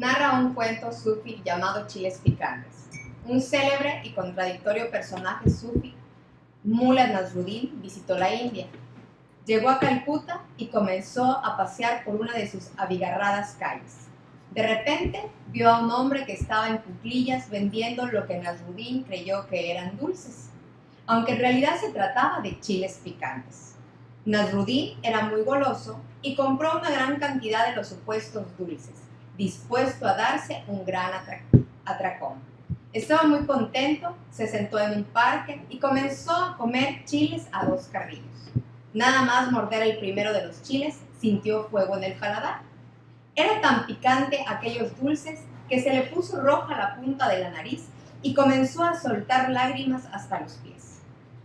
narra un cuento sufí llamado Chiles Picantes. Un célebre y contradictorio personaje sufí, Mullah Nasruddin, visitó la India. Llegó a Calcuta y comenzó a pasear por una de sus abigarradas calles. De repente vio a un hombre que estaba en cuclillas vendiendo lo que Nasruddin creyó que eran dulces, aunque en realidad se trataba de chiles picantes. Nasruddin era muy goloso y compró una gran cantidad de los supuestos dulces, dispuesto a darse un gran atracón. Estaba muy contento, se sentó en un parque y comenzó a comer chiles a dos carrillos. Nada más morder el primero de los chiles, sintió fuego en el paladar. Era tan picante aquellos dulces que se le puso roja la punta de la nariz y comenzó a soltar lágrimas hasta los pies.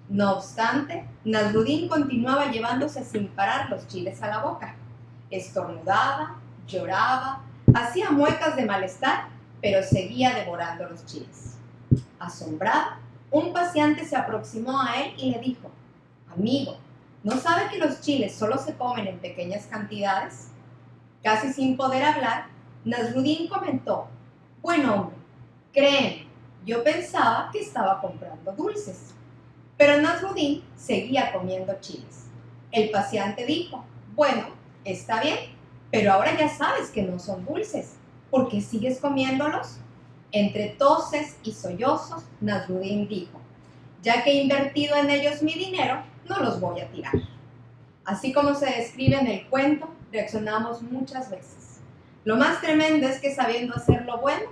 No obstante, Nasruddin continuaba llevándose sin parar los chiles a la boca. Estornudaba, lloraba, hacía muecas de malestar, pero seguía devorando los chiles. Asombrado, un paseante se aproximó a él y le dijo: «Amigo, ¿no sabe que los chiles solo se comen en pequeñas cantidades?». Casi sin poder hablar, Nasruddin comentó: «Buen hombre, créeme, yo pensaba que estaba comprando dulces». Pero Nasruddin seguía comiendo chiles. El paseante dijo: «Bueno, está bien, pero ahora ya sabes que no son dulces. ¿Por qué sigues comiéndolos?». Entre toses y sollozos, Nasruddin dijo: «Ya que he invertido en ellos mi dinero, no los voy a tirar». Así como se describe en el cuento, reaccionamos muchas veces. Lo más tremendo es que sabiendo hacer lo bueno,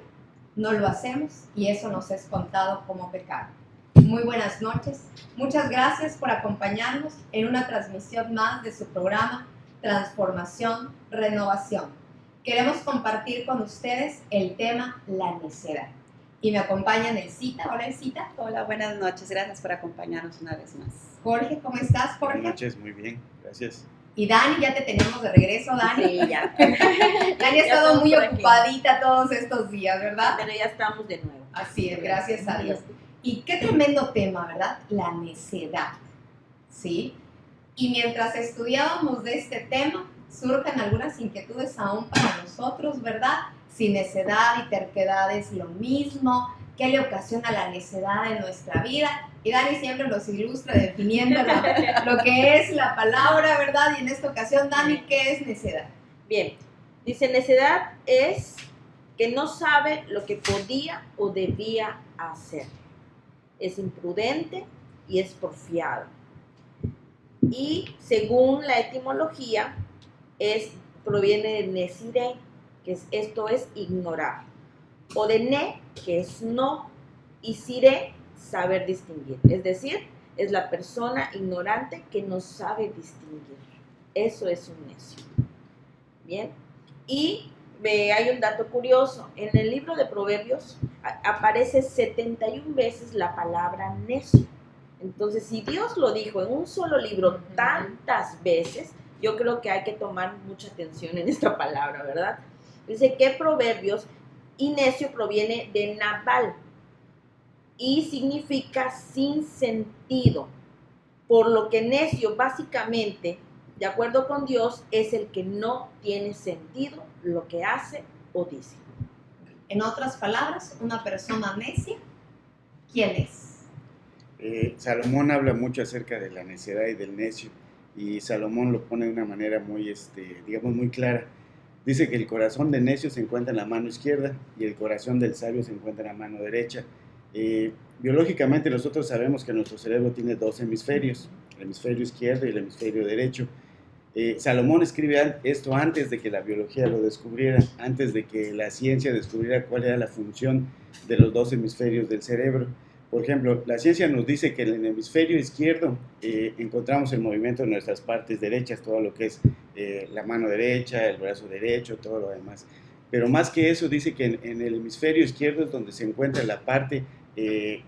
no lo hacemos y eso nos es contado como pecado. Muy buenas noches. Muchas gracias por acompañarnos en una transmisión más de su programa Transformación, Renovación. Queremos compartir con ustedes el tema la necedad. Y me acompaña Nelsita. Hola, Nelsita. Hola, buenas noches. Gracias por acompañarnos una vez más. Jorge, ¿cómo estás, Jorge? Buenas noches, muy bien, gracias. Y Dani, ya te tenemos de regreso, Dani. Sí, ya. Dani ha estado muy ocupadita todos estos días, ¿verdad? Pero ya estamos de nuevo. Así es, gracias a Dios. Y qué tremendo tema, ¿verdad? La necedad, ¿sí? Y mientras estudiábamos de este tema, surgen algunas inquietudes aún para nosotros, ¿verdad? Si necedad y terquedad es lo mismo, ¿qué le ocasiona la necedad en nuestra vida? Y Dani siempre nos ilustra definiendo lo que es la palabra, ¿verdad? Y en esta ocasión, Dani, ¿qué es necedad? Bien, dice necedad es que no sabe lo que podía o debía hacer. Es imprudente y es porfiado. Y según la etimología, proviene de necire, que esto es ignorar. O de ne, que es no, y sire, saber distinguir. Es decir, es la persona ignorante que no sabe distinguir. Eso es un necio. Bien. Y hay un dato curioso. En el libro de Proverbios aparece 71 veces la palabra necio. Entonces, si Dios lo dijo en un solo libro tantas veces, yo creo que hay que tomar mucha atención en esta palabra, ¿verdad? Dice que Proverbios y necio proviene de Nabal y significa sin sentido, por lo que necio básicamente, de acuerdo con Dios, es el que no tiene sentido lo que hace o dice. En otras palabras, una persona necia, ¿quién es? Salomón habla mucho acerca de la necedad y del necio, y Salomón lo pone de una manera muy, digamos, muy clara. Dice que el corazón del necio se encuentra en la mano izquierda y el corazón del sabio se encuentra en la mano derecha. Biológicamente nosotros sabemos que nuestro cerebro tiene dos hemisferios, el hemisferio izquierdo y el hemisferio derecho. Salomón escribe esto antes de que la biología lo descubriera, antes de que la ciencia descubriera cuál era la función de los dos hemisferios del cerebro. Por ejemplo, la ciencia nos dice que en el hemisferio izquierdo encontramos el movimiento de nuestras partes derechas, todo lo que es la mano derecha, el brazo derecho, todo lo demás. Pero más que eso, dice que en el hemisferio izquierdo es donde se encuentra la parte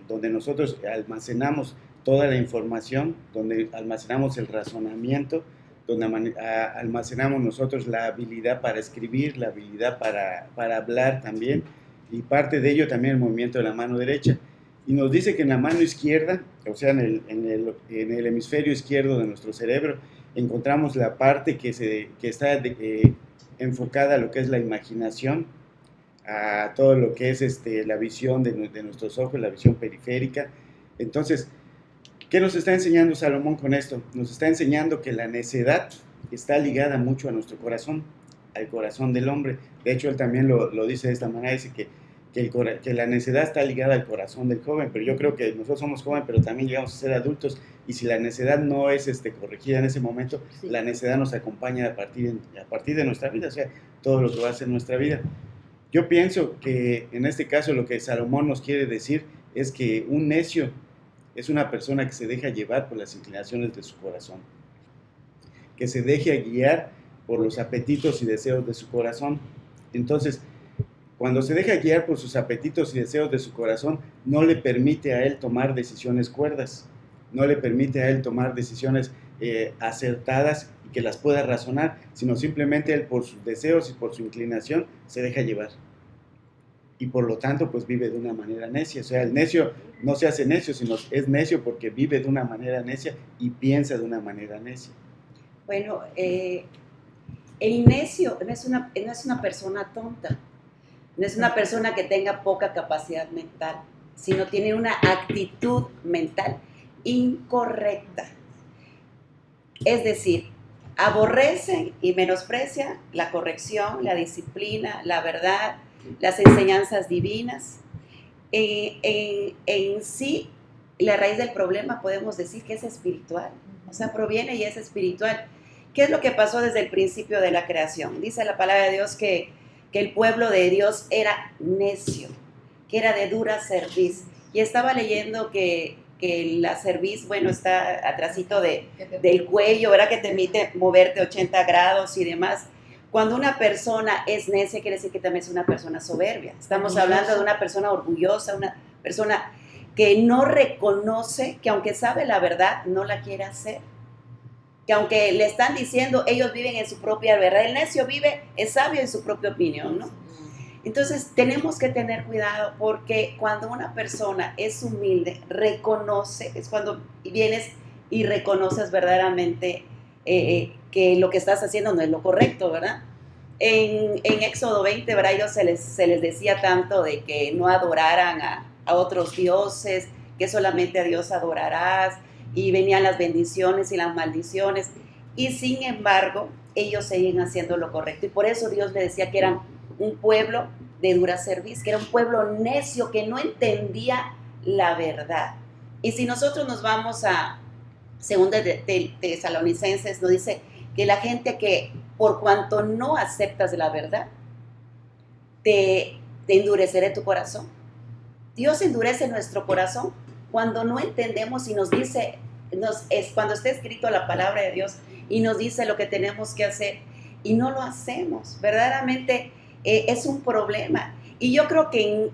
donde nosotros almacenamos toda la información, donde almacenamos el razonamiento, donde almacenamos nosotros la habilidad para escribir, la habilidad para hablar también, y parte de ello también el movimiento de la mano derecha. Y nos dice que en la mano izquierda, o sea, en el hemisferio izquierdo de nuestro cerebro, encontramos la parte que está enfocada a lo que es la imaginación, a todo lo que es la visión de nuestros ojos, la visión periférica. Entonces, ¿qué nos está enseñando Salomón con esto? Nos está enseñando que la necedad está ligada mucho a nuestro corazón, al corazón del hombre. De hecho, él también lo dice de esta manera, dice que la necedad está ligada al corazón del joven, pero yo creo que nosotros somos jóvenes, pero también llegamos a ser adultos, y si la necedad no es corregida en ese momento, Sí. la necedad nos acompaña a partir de nuestra vida, o sea, todo lo que va a ser nuestra vida. Yo pienso que en este caso lo que Salomón nos quiere decir es que un necio es una persona que se deja llevar por las inclinaciones de su corazón, que se deja guiar por los apetitos y deseos de su corazón. Entonces, cuando se deja guiar por sus apetitos y deseos de su corazón, no le permite a él tomar decisiones cuerdas, no le permite a él tomar decisiones acertadas y que las pueda razonar, sino simplemente él por sus deseos y por su inclinación se deja llevar. Y por lo tanto, pues vive de una manera necia. O sea, el necio no se hace necio, sino es necio porque vive de una manera necia y piensa de una manera necia. Bueno, el necio no es una persona tonta, no es una persona que tenga poca capacidad mental, sino tiene una actitud mental incorrecta. Es decir, aborrece y menosprecia la corrección, la disciplina, la verdad, las enseñanzas divinas. En sí, la raíz del problema podemos decir que es espiritual, o sea, proviene y es espiritual. ¿Qué es lo que pasó desde el principio de la creación? Dice la palabra de Dios que el pueblo de Dios era necio, que era de dura cerviz. Y estaba leyendo que la cerviz, bueno, está atrásito del cuello, ¿verdad? Que te permite moverte 80 grados y demás. Cuando una persona es necia, quiere decir que también es una persona soberbia. Estamos hablando de una persona orgullosa, una persona que no reconoce, que aunque sabe la verdad, no la quiere hacer. Que aunque le están diciendo, ellos viven en su propia verdad. El necio es sabio en su propia opinión, ¿no? Entonces, tenemos que tener cuidado porque cuando una persona es humilde, reconoce, es cuando vienes y reconoces verdaderamente que lo que estás haciendo no es lo correcto, ¿verdad? En Éxodo 20, ¿verdad? Ellos se les decía tanto de que no adoraran a otros dioses, que solamente a Dios adorarás, y venían las bendiciones y las maldiciones, y sin embargo, ellos seguían haciendo lo correcto, y por eso Dios le decía que eran un pueblo de dura cerviz, que era un pueblo necio, que no entendía la verdad. Y si nosotros nos vamos a Segunda de Tesalonicenses, nos dice que la gente que por cuanto no aceptas la verdad, te endureceré tu corazón. Dios endurece nuestro corazón cuando no entendemos y nos dice, cuando está escrito la palabra de Dios y nos dice lo que tenemos que hacer y no lo hacemos. Verdaderamente es un problema. Y yo creo que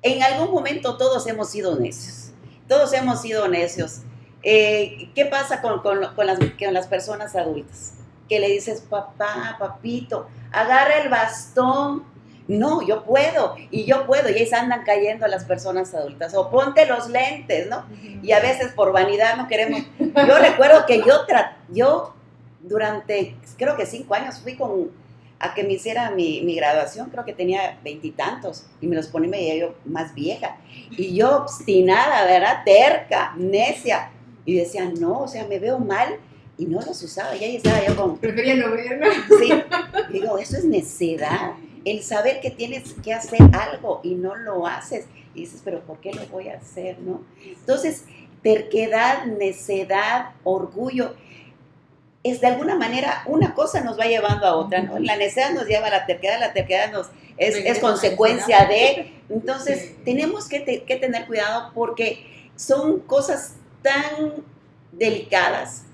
en algún momento todos hemos sido necios. Todos hemos sido necios. ¿Qué pasa con las personas adultas? Que le dices, papá, papito, agarra el bastón. No, yo puedo, y ahí se andan cayendo las personas adultas, o ponte los lentes, ¿no? Y a veces por vanidad no queremos. Yo recuerdo que yo durante, creo que 5 años, fui a que me hiciera mi graduación, creo que tenía 20 y tantos, y me los ponía y me veía yo más vieja, y yo obstinada, ¿verdad? Terca, necia, y decía, no, o sea, me veo mal, y no los usaba, y ahí estaba yo como... Prefería no verlo. Sí, digo, eso es necedad. El saber que tienes que hacer algo y no lo haces. Y dices, pero ¿por qué lo voy a hacer, no? Entonces, terquedad, necedad, orgullo, es de alguna manera, una cosa nos va llevando a otra, ¿no? La necedad nos lleva a la terquedad es consecuencia de... Entonces, sí, tenemos que tener cuidado porque son cosas tan delicadas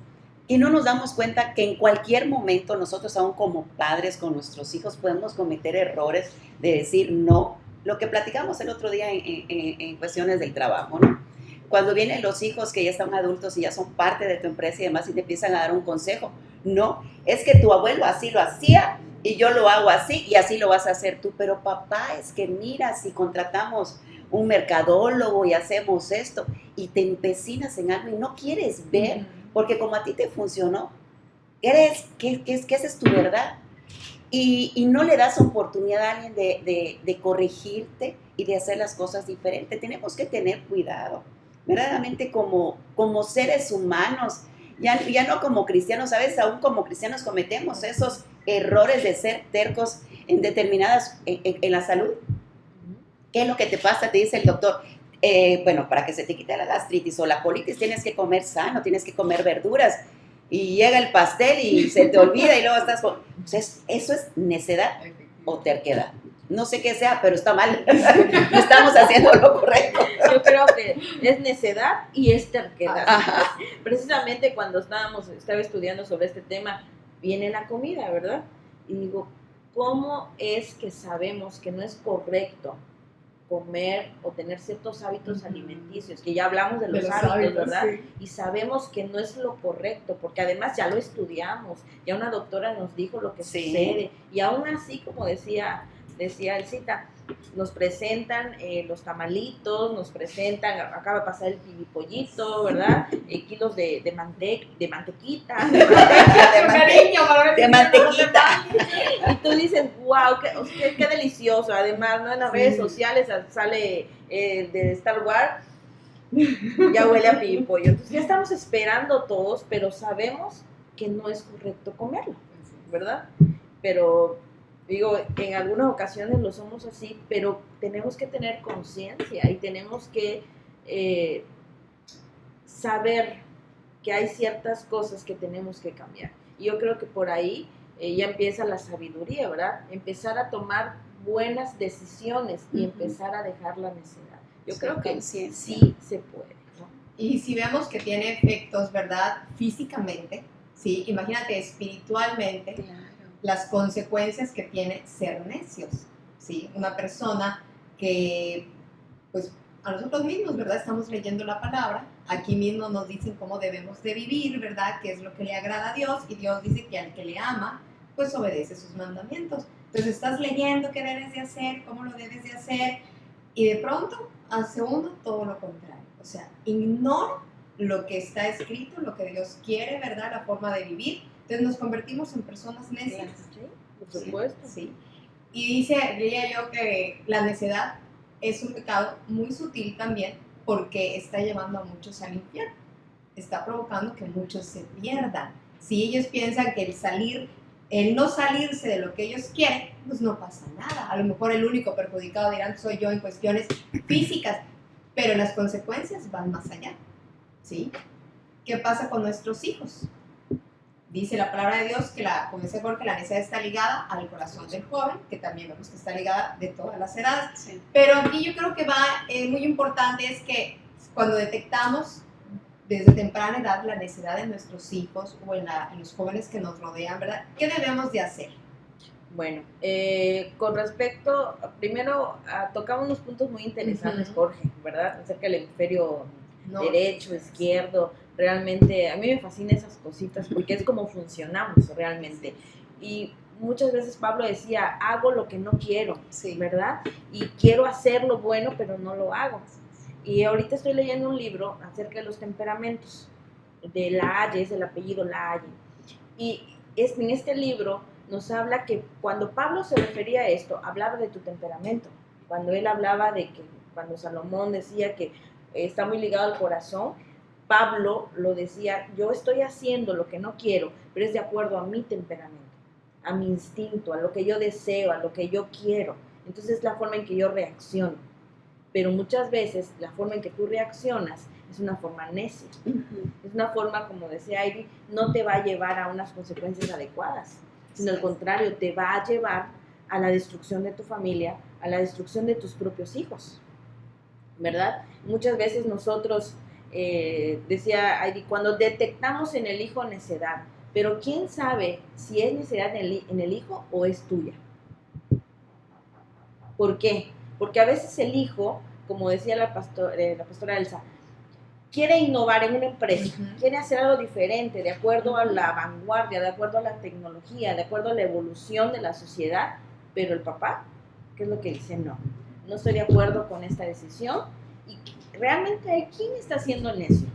y no nos damos cuenta que en cualquier momento nosotros, aún como padres con nuestros hijos, podemos cometer errores de decir no. Lo que platicamos el otro día en cuestiones del trabajo, ¿no? Cuando vienen los hijos que ya están adultos y ya son parte de tu empresa y demás y te empiezan a dar un consejo. No, es que tu abuelo así lo hacía y yo lo hago así y así lo vas a hacer tú. Pero papá, es que mira, si contratamos un mercadólogo y hacemos esto y te empecinas en algo y no quieres ver, porque como a ti te funcionó, que esa es tu verdad. y no le das oportunidad a alguien de corregirte y de hacer las cosas diferentes. Tenemos que tener cuidado, verdaderamente como seres humanos, ya no como cristianos, ¿sabes? Aún como cristianos cometemos esos errores de ser tercos en determinadas, en la salud. ¿Qué es lo que te pasa? Te dice el doctor, bueno, para que se te quite la gastritis o la colitis tienes que comer sano, tienes que comer verduras, y llega el pastel y se te olvida y luego estás con... Entonces, eso es necedad o terquedad. No sé qué sea, pero está mal. No estamos haciendo lo correcto. Yo creo que es necedad y es terquedad. Ajá. Precisamente cuando estaba estudiando sobre este tema, viene la comida, ¿verdad? Y digo, ¿cómo es que sabemos que no es correcto comer o tener ciertos hábitos alimenticios? Que ya hablamos de los hábitos, ¿verdad? Sí. Y sabemos que no es lo correcto, porque además ya lo estudiamos, ya una doctora nos dijo lo que sucede, y aún así, como decía Elcita, nos presentan los tamalitos, nos presentan, acaba de pasar el pilipollito, ¿verdad? Kilos de mantequita, de mantequita. Y tú dices, wow, qué delicioso. Además, ¿no? En las redes sociales sale de Star Wars, ya huele a pilipollo. Entonces ya estamos esperando todos, pero sabemos que no es correcto comerlo, ¿verdad? Pero digo, en algunas ocasiones lo somos así, pero tenemos que tener conciencia y tenemos que saber que hay ciertas cosas que tenemos que cambiar. Y yo creo que por ahí ya empieza la sabiduría, ¿verdad? Empezar a tomar buenas decisiones y empezar a dejar la necedad. Yo creo que sí se puede, ¿no? Y si vemos que tiene efectos, ¿verdad? Físicamente, ¿sí? Imagínate espiritualmente. Claro. Las consecuencias que tiene ser necios, ¿sí? Una persona que, pues, a nosotros mismos, ¿verdad? Estamos leyendo la palabra, aquí mismo nos dicen cómo debemos de vivir, ¿verdad? Qué es lo que le agrada a Dios, y Dios dice que al que le ama, pues obedece sus mandamientos. Entonces estás leyendo qué debes de hacer, cómo lo debes de hacer, y de pronto hace uno todo lo contrario. O sea, ignora lo que está escrito, lo que Dios quiere, ¿verdad? La forma de vivir. Entonces nos convertimos en personas necias. Sí, por supuesto. Sí. Y diría yo que la necedad es un pecado muy sutil también, porque está llevando a muchos al infierno. Está provocando que muchos se pierdan. Si ellos piensan que el no salirse de lo que ellos quieren, pues no pasa nada. A lo mejor el único perjudicado, dirán, soy yo en cuestiones físicas, pero las consecuencias van más allá. ¿Sí? ¿Qué pasa con nuestros hijos? Dice la palabra de Dios que comencé porque la necedad está ligada al corazón del joven, que también vemos que está ligada de todas las edades. Sí. Pero aquí yo creo que muy importante es que cuando detectamos desde temprana edad la necedad de nuestros hijos o en los jóvenes que nos rodean, ¿verdad? ¿Qué debemos de hacer? Bueno, con respecto, primero tocamos unos puntos muy interesantes, Jorge, ¿verdad? Acerca del hemisferio derecho, izquierdo. Realmente a mí me fascinan esas cositas porque es como funcionamos realmente. Y muchas veces Pablo decía, hago lo que no quiero, ¿verdad? Y quiero hacer lo bueno, pero no lo hago. Y ahorita estoy leyendo un libro acerca de los temperamentos de Lahaye, es el apellido Lahaye. Y en este libro nos habla que cuando Pablo se refería a esto, hablaba de tu temperamento. Cuando él hablaba cuando Salomón decía que está muy ligado al corazón, Pablo lo decía, yo estoy haciendo lo que no quiero, pero es de acuerdo a mi temperamento, a mi instinto, a lo que yo deseo, a lo que yo quiero. Entonces es la forma en que yo reacciono. Pero muchas veces la forma en que tú reaccionas es una forma necia. Es una forma, como decía Ivy, no te va a llevar a unas consecuencias adecuadas, sino al contrario, te va a llevar a la destrucción de tu familia, a la destrucción de tus propios hijos, ¿verdad? Muchas veces nosotros... decía Heidi, cuando detectamos en el hijo necedad, pero ¿quién sabe si es necedad en el hijo o es tuya? ¿Por qué? Porque a veces el hijo, como decía la pastora Elsa, quiere innovar en una empresa, quiere hacer algo diferente, de acuerdo a la vanguardia, de acuerdo a la tecnología, de acuerdo a la evolución de la sociedad, pero el papá, ¿qué es lo que dice? No estoy de acuerdo con esta decisión. Y realmente, ¿quién está siendo necio?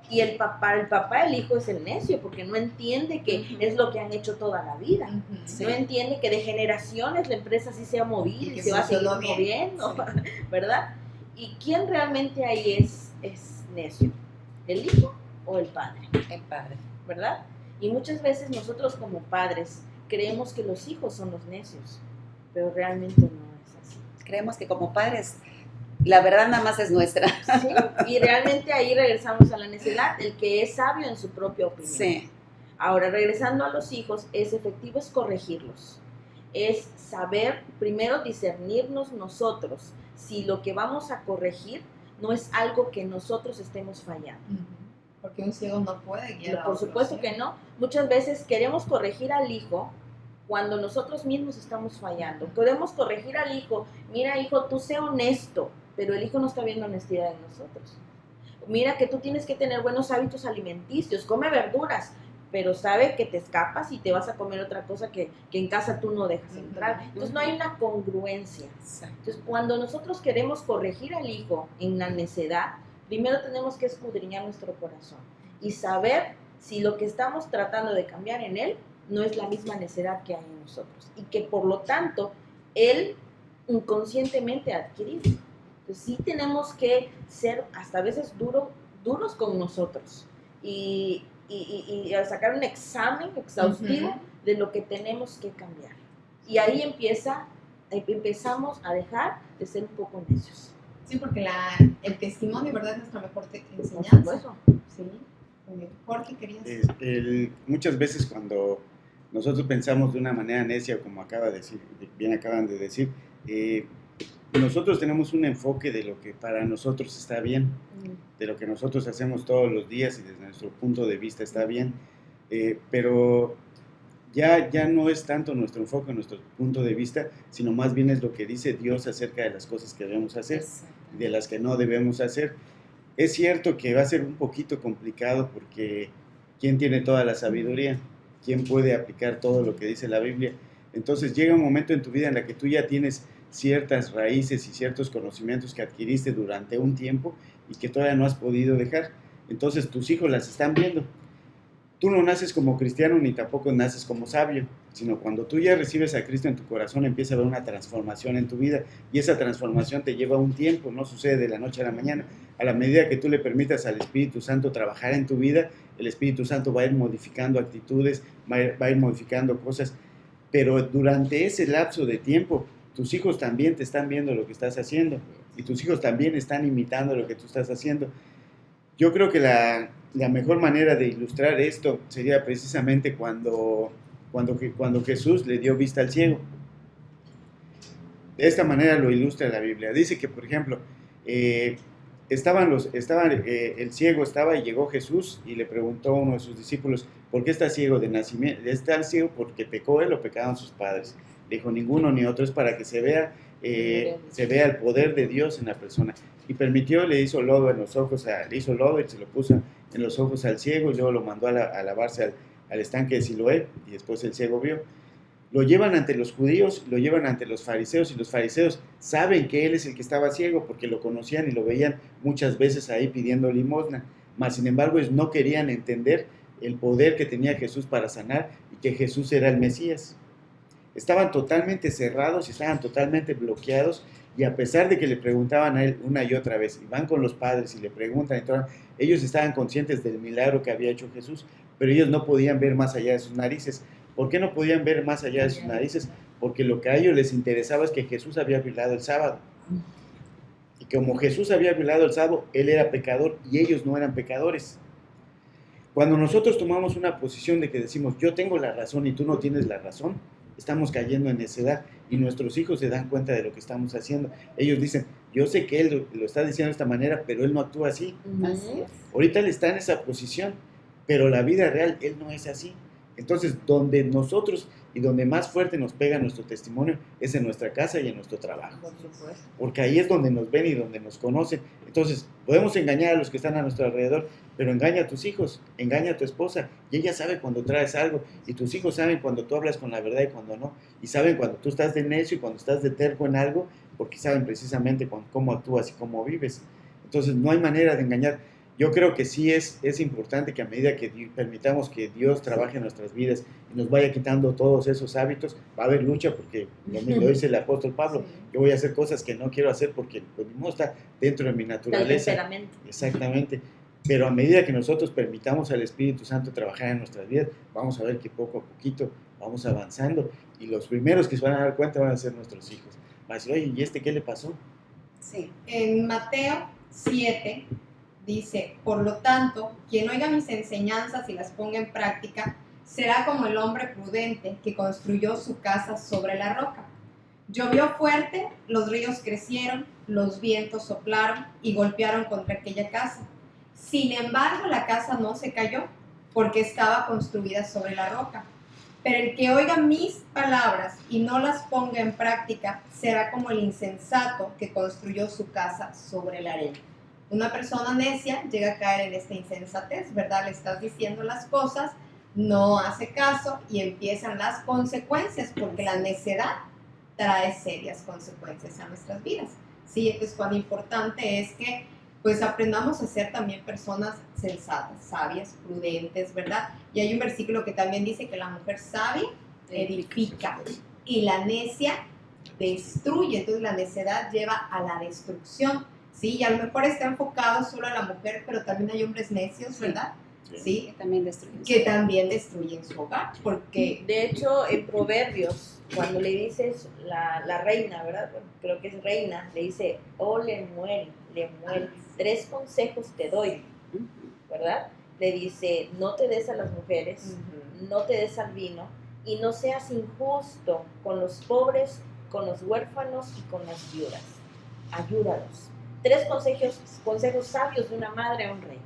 Y el papá del hijo es el necio, porque no entiende que es lo que han hecho toda la vida. Sí. No entiende que de generaciones la empresa sí se ha movido Y y que se va a seguir funcionó bien. moviendo, ¿verdad? ¿Y quién realmente ahí es necio? ¿El hijo o el padre? El padre. ¿Verdad? Y muchas veces nosotros como padres creemos que los hijos son los necios, pero realmente no es así. Creemos que como padres la verdad nada más es nuestra. Sí, y realmente ahí regresamos a la necedad, el que es sabio en su propia opinión. Sí. Ahora, regresando a los hijos, es efectivo es corregirlos, es saber primero discernirnos nosotros si lo que vamos a corregir no es algo que nosotros estemos fallando. Porque un ciego no puede guiar a Por otro supuesto ciego. que no. Muchas veces queremos corregir al hijo cuando nosotros mismos estamos fallando. Queremos corregir al hijo, mira hijo, tú sé honesto, pero el hijo no está viendo honestidad en nosotros. Mira que tú tienes que tener buenos hábitos alimenticios, come verduras, pero sabe que te escapas y te vas a comer otra cosa que en casa tú no dejas entrar. Entonces no hay una congruencia. Entonces cuando nosotros queremos corregir al hijo en la necedad, primero tenemos que escudriñar nuestro corazón y saber si lo que estamos tratando de cambiar en él no es la misma necedad que hay en nosotros y que por lo tanto él inconscientemente ha adquirido. Entonces sí tenemos que ser hasta a veces duros con nosotros y sacar un examen exhaustivo de lo que tenemos que cambiar. Y ahí empezamos a dejar de ser un poco necios. Sí, porque el testimonio, ¿verdad? Es nuestra mejor enseñanza. Sí. Jorge, querías. Muchas veces cuando nosotros pensamos de una manera necia, como bien acaban de decir, nosotros tenemos un enfoque de lo que para nosotros está bien, de lo que nosotros hacemos todos los días y desde nuestro punto de vista está bien, pero ya no es tanto nuestro enfoque, nuestro punto de vista, sino más bien es lo que dice Dios acerca de las cosas que debemos hacer, de las que no debemos hacer. Es cierto que va a ser un poquito complicado porque ¿quién tiene toda la sabiduría? ¿Quién puede aplicar todo lo que dice la Biblia? Entonces llega un momento en tu vida en la que tú ya tienes ciertas raíces y ciertos conocimientos que adquiriste durante un tiempo y que todavía no has podido dejar. Entonces tus hijos las están viendo. Tú no naces como cristiano ni tampoco naces como sabio, sino cuando tú ya recibes a Cristo en tu corazón empieza a haber una transformación en tu vida y esa transformación te lleva un tiempo, no sucede de la noche a la mañana. A la medida que tú le permitas al Espíritu Santo trabajar en tu vida, el Espíritu Santo va a ir modificando actitudes, va a ir modificando cosas, pero durante ese lapso de tiempo tus hijos también te están viendo lo que estás haciendo y tus hijos también están imitando lo que tú estás haciendo. Yo creo que la mejor manera de ilustrar esto sería precisamente cuando Jesús le dio vista al ciego. De esta manera lo ilustra la Biblia. Dice que, por ejemplo, el ciego estaba y llegó Jesús y le preguntó a uno de sus discípulos, ¿por qué está ciego de nacimiento? ¿Está ciego porque pecó él o pecaron sus padres? Le dijo, ninguno ni otro, es para que se vea el poder de Dios en la persona. Y permitió, le hizo lodo y se lo puso en los ojos al ciego y luego lo mandó a lavarse al estanque de Siloé y después el ciego vio. Lo llevan ante los judíos, lo llevan ante los fariseos y los fariseos saben que él es el que estaba ciego porque lo conocían y lo veían muchas veces ahí pidiendo limosna, mas sin embargo ellos no querían entender el poder que tenía Jesús para sanar y que Jesús era el Mesías. Estaban totalmente cerrados y estaban totalmente bloqueados y a pesar de que le preguntaban a él una y otra vez y van con los padres y le preguntan y todo, ellos estaban conscientes del milagro que había hecho Jesús, pero ellos no podían ver más allá de sus narices. ¿Por qué no podían ver más allá de sus narices? Porque lo que a ellos les interesaba es que Jesús había violado el sábado. Y como Jesús había violado el sábado, él era pecador y ellos no eran pecadores. Cuando nosotros tomamos una posición de que decimos, yo tengo la razón y tú no tienes la razón, estamos cayendo en necedad y nuestros hijos se dan cuenta de lo que estamos haciendo. Ellos dicen, yo sé que él lo está diciendo de esta manera, pero él no actúa así. Ahorita él está en esa posición, pero la vida real, él no es así. Entonces, donde nosotros y donde más fuerte nos pega nuestro testimonio es en nuestra casa y en nuestro trabajo. Por supuesto. Porque ahí es donde nos ven y donde nos conocen. Entonces, podemos engañar a los que están a nuestro alrededor, pero engaña a tus hijos, engaña a tu esposa, y ella sabe cuando traes algo, y tus hijos saben cuando tú hablas con la verdad y cuando no, y saben cuando tú estás de necio y cuando estás de terco en algo, porque saben precisamente cómo actúas y cómo vives. Entonces, no hay manera de engañar. yo creo que sí es importante que a medida que permitamos que Dios trabaje en nuestras vidas y nos vaya quitando todos esos hábitos, va a haber lucha porque lo dice el apóstol Pablo, Sí. yo voy a hacer cosas que no quiero hacer porque pues, no está dentro de mi Del naturaleza. temperamento. Exactamente. Pero a medida que nosotros permitamos al Espíritu Santo trabajar en nuestras vidas, vamos a ver que poco a poquito vamos avanzando y los primeros que se van a dar cuenta van a ser nuestros hijos. Van a decir, oye, ¿y este qué le pasó? Sí. En Mateo 7 dice, por lo tanto, quien oiga mis enseñanzas y las ponga en práctica, será como el hombre prudente que construyó su casa sobre la roca. Llovió fuerte, los ríos crecieron, los vientos soplaron y golpearon contra aquella casa. Sin embargo, la casa no se cayó porque estaba construida sobre la roca. Pero el que oiga mis palabras y no las ponga en práctica será como el insensato que construyó su casa sobre la arena. Una persona necia llega a caer en esta insensatez, ¿verdad? Le estás diciendo las cosas, no hace caso y empiezan las consecuencias, porque la necedad trae serias consecuencias a nuestras vidas. Sí, entonces cuán importante es que pues aprendamos a ser también personas sensatas, sabias, prudentes, ¿verdad? Y hay un versículo que también dice que la mujer sabia edifica y la necia destruye. Entonces la necedad lleva a la destrucción, ¿sí? Y a lo mejor está enfocado solo a la mujer, pero también hay hombres necios, ¿verdad? Sí, Que también destruyen. que también destruyen su hogar, porque De hecho, en Proverbios, cuando le dices la reina, ¿verdad? Bueno, creo que es reina, le dice, oh Lemuel, 3 consejos te doy, ¿verdad? Le dice, no te des a las mujeres, no te des al vino, y no seas injusto con los pobres, con los huérfanos y con las viudas. Ayúdalos. 3 consejos sabios de una madre a un rey.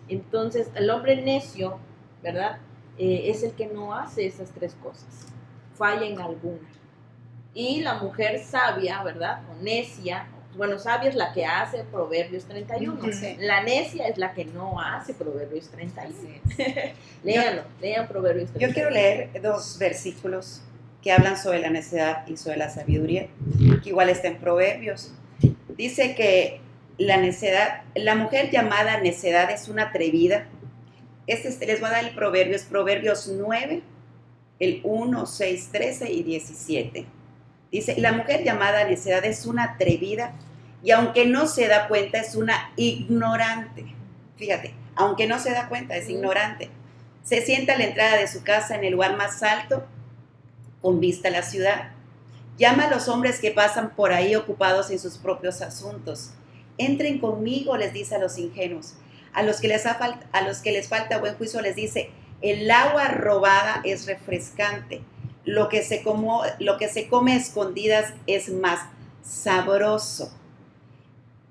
Entonces, el hombre necio, ¿verdad? Es el que no hace esas 3 cosas. Falla en alguna. Y la mujer sabia, ¿verdad? O necia. Bueno, sabia es la que hace Proverbios 31. Sí. La necia es la que no hace Proverbios 31. Así es. Léanlo, lean Proverbios 31. Yo quiero leer 2 versículos que hablan sobre la necedad y sobre la sabiduría, que igual está en Proverbios. Dice que la necedad, la mujer llamada necedad es una atrevida. Les voy a dar el Proverbios 9, el 1, 6, 13 y 17. Dice, la mujer llamada necedad es una atrevida y aunque no se da cuenta es una ignorante. Fíjate, aunque no se da cuenta es ignorante. Se sienta a la entrada de su casa en el lugar más alto con vista a la ciudad. Llama a los hombres que pasan por ahí ocupados en sus propios asuntos. Entren conmigo, les dice a los ingenuos. A los que les falta buen juicio les dice, el agua robada es refrescante. Lo que se come a escondidas es más sabroso.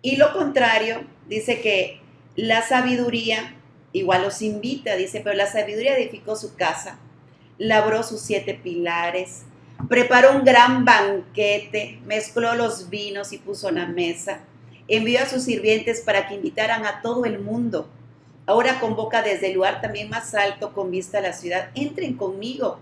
Y lo contrario, dice que la sabiduría, igual los invita, dice, pero la sabiduría edificó su casa, labró sus 7 pilares, preparó un gran banquete, mezcló los vinos y puso la mesa, envió a sus sirvientes para que invitaran a todo el mundo. Ahora convoca desde el lugar también más alto con vista a la ciudad, entren conmigo.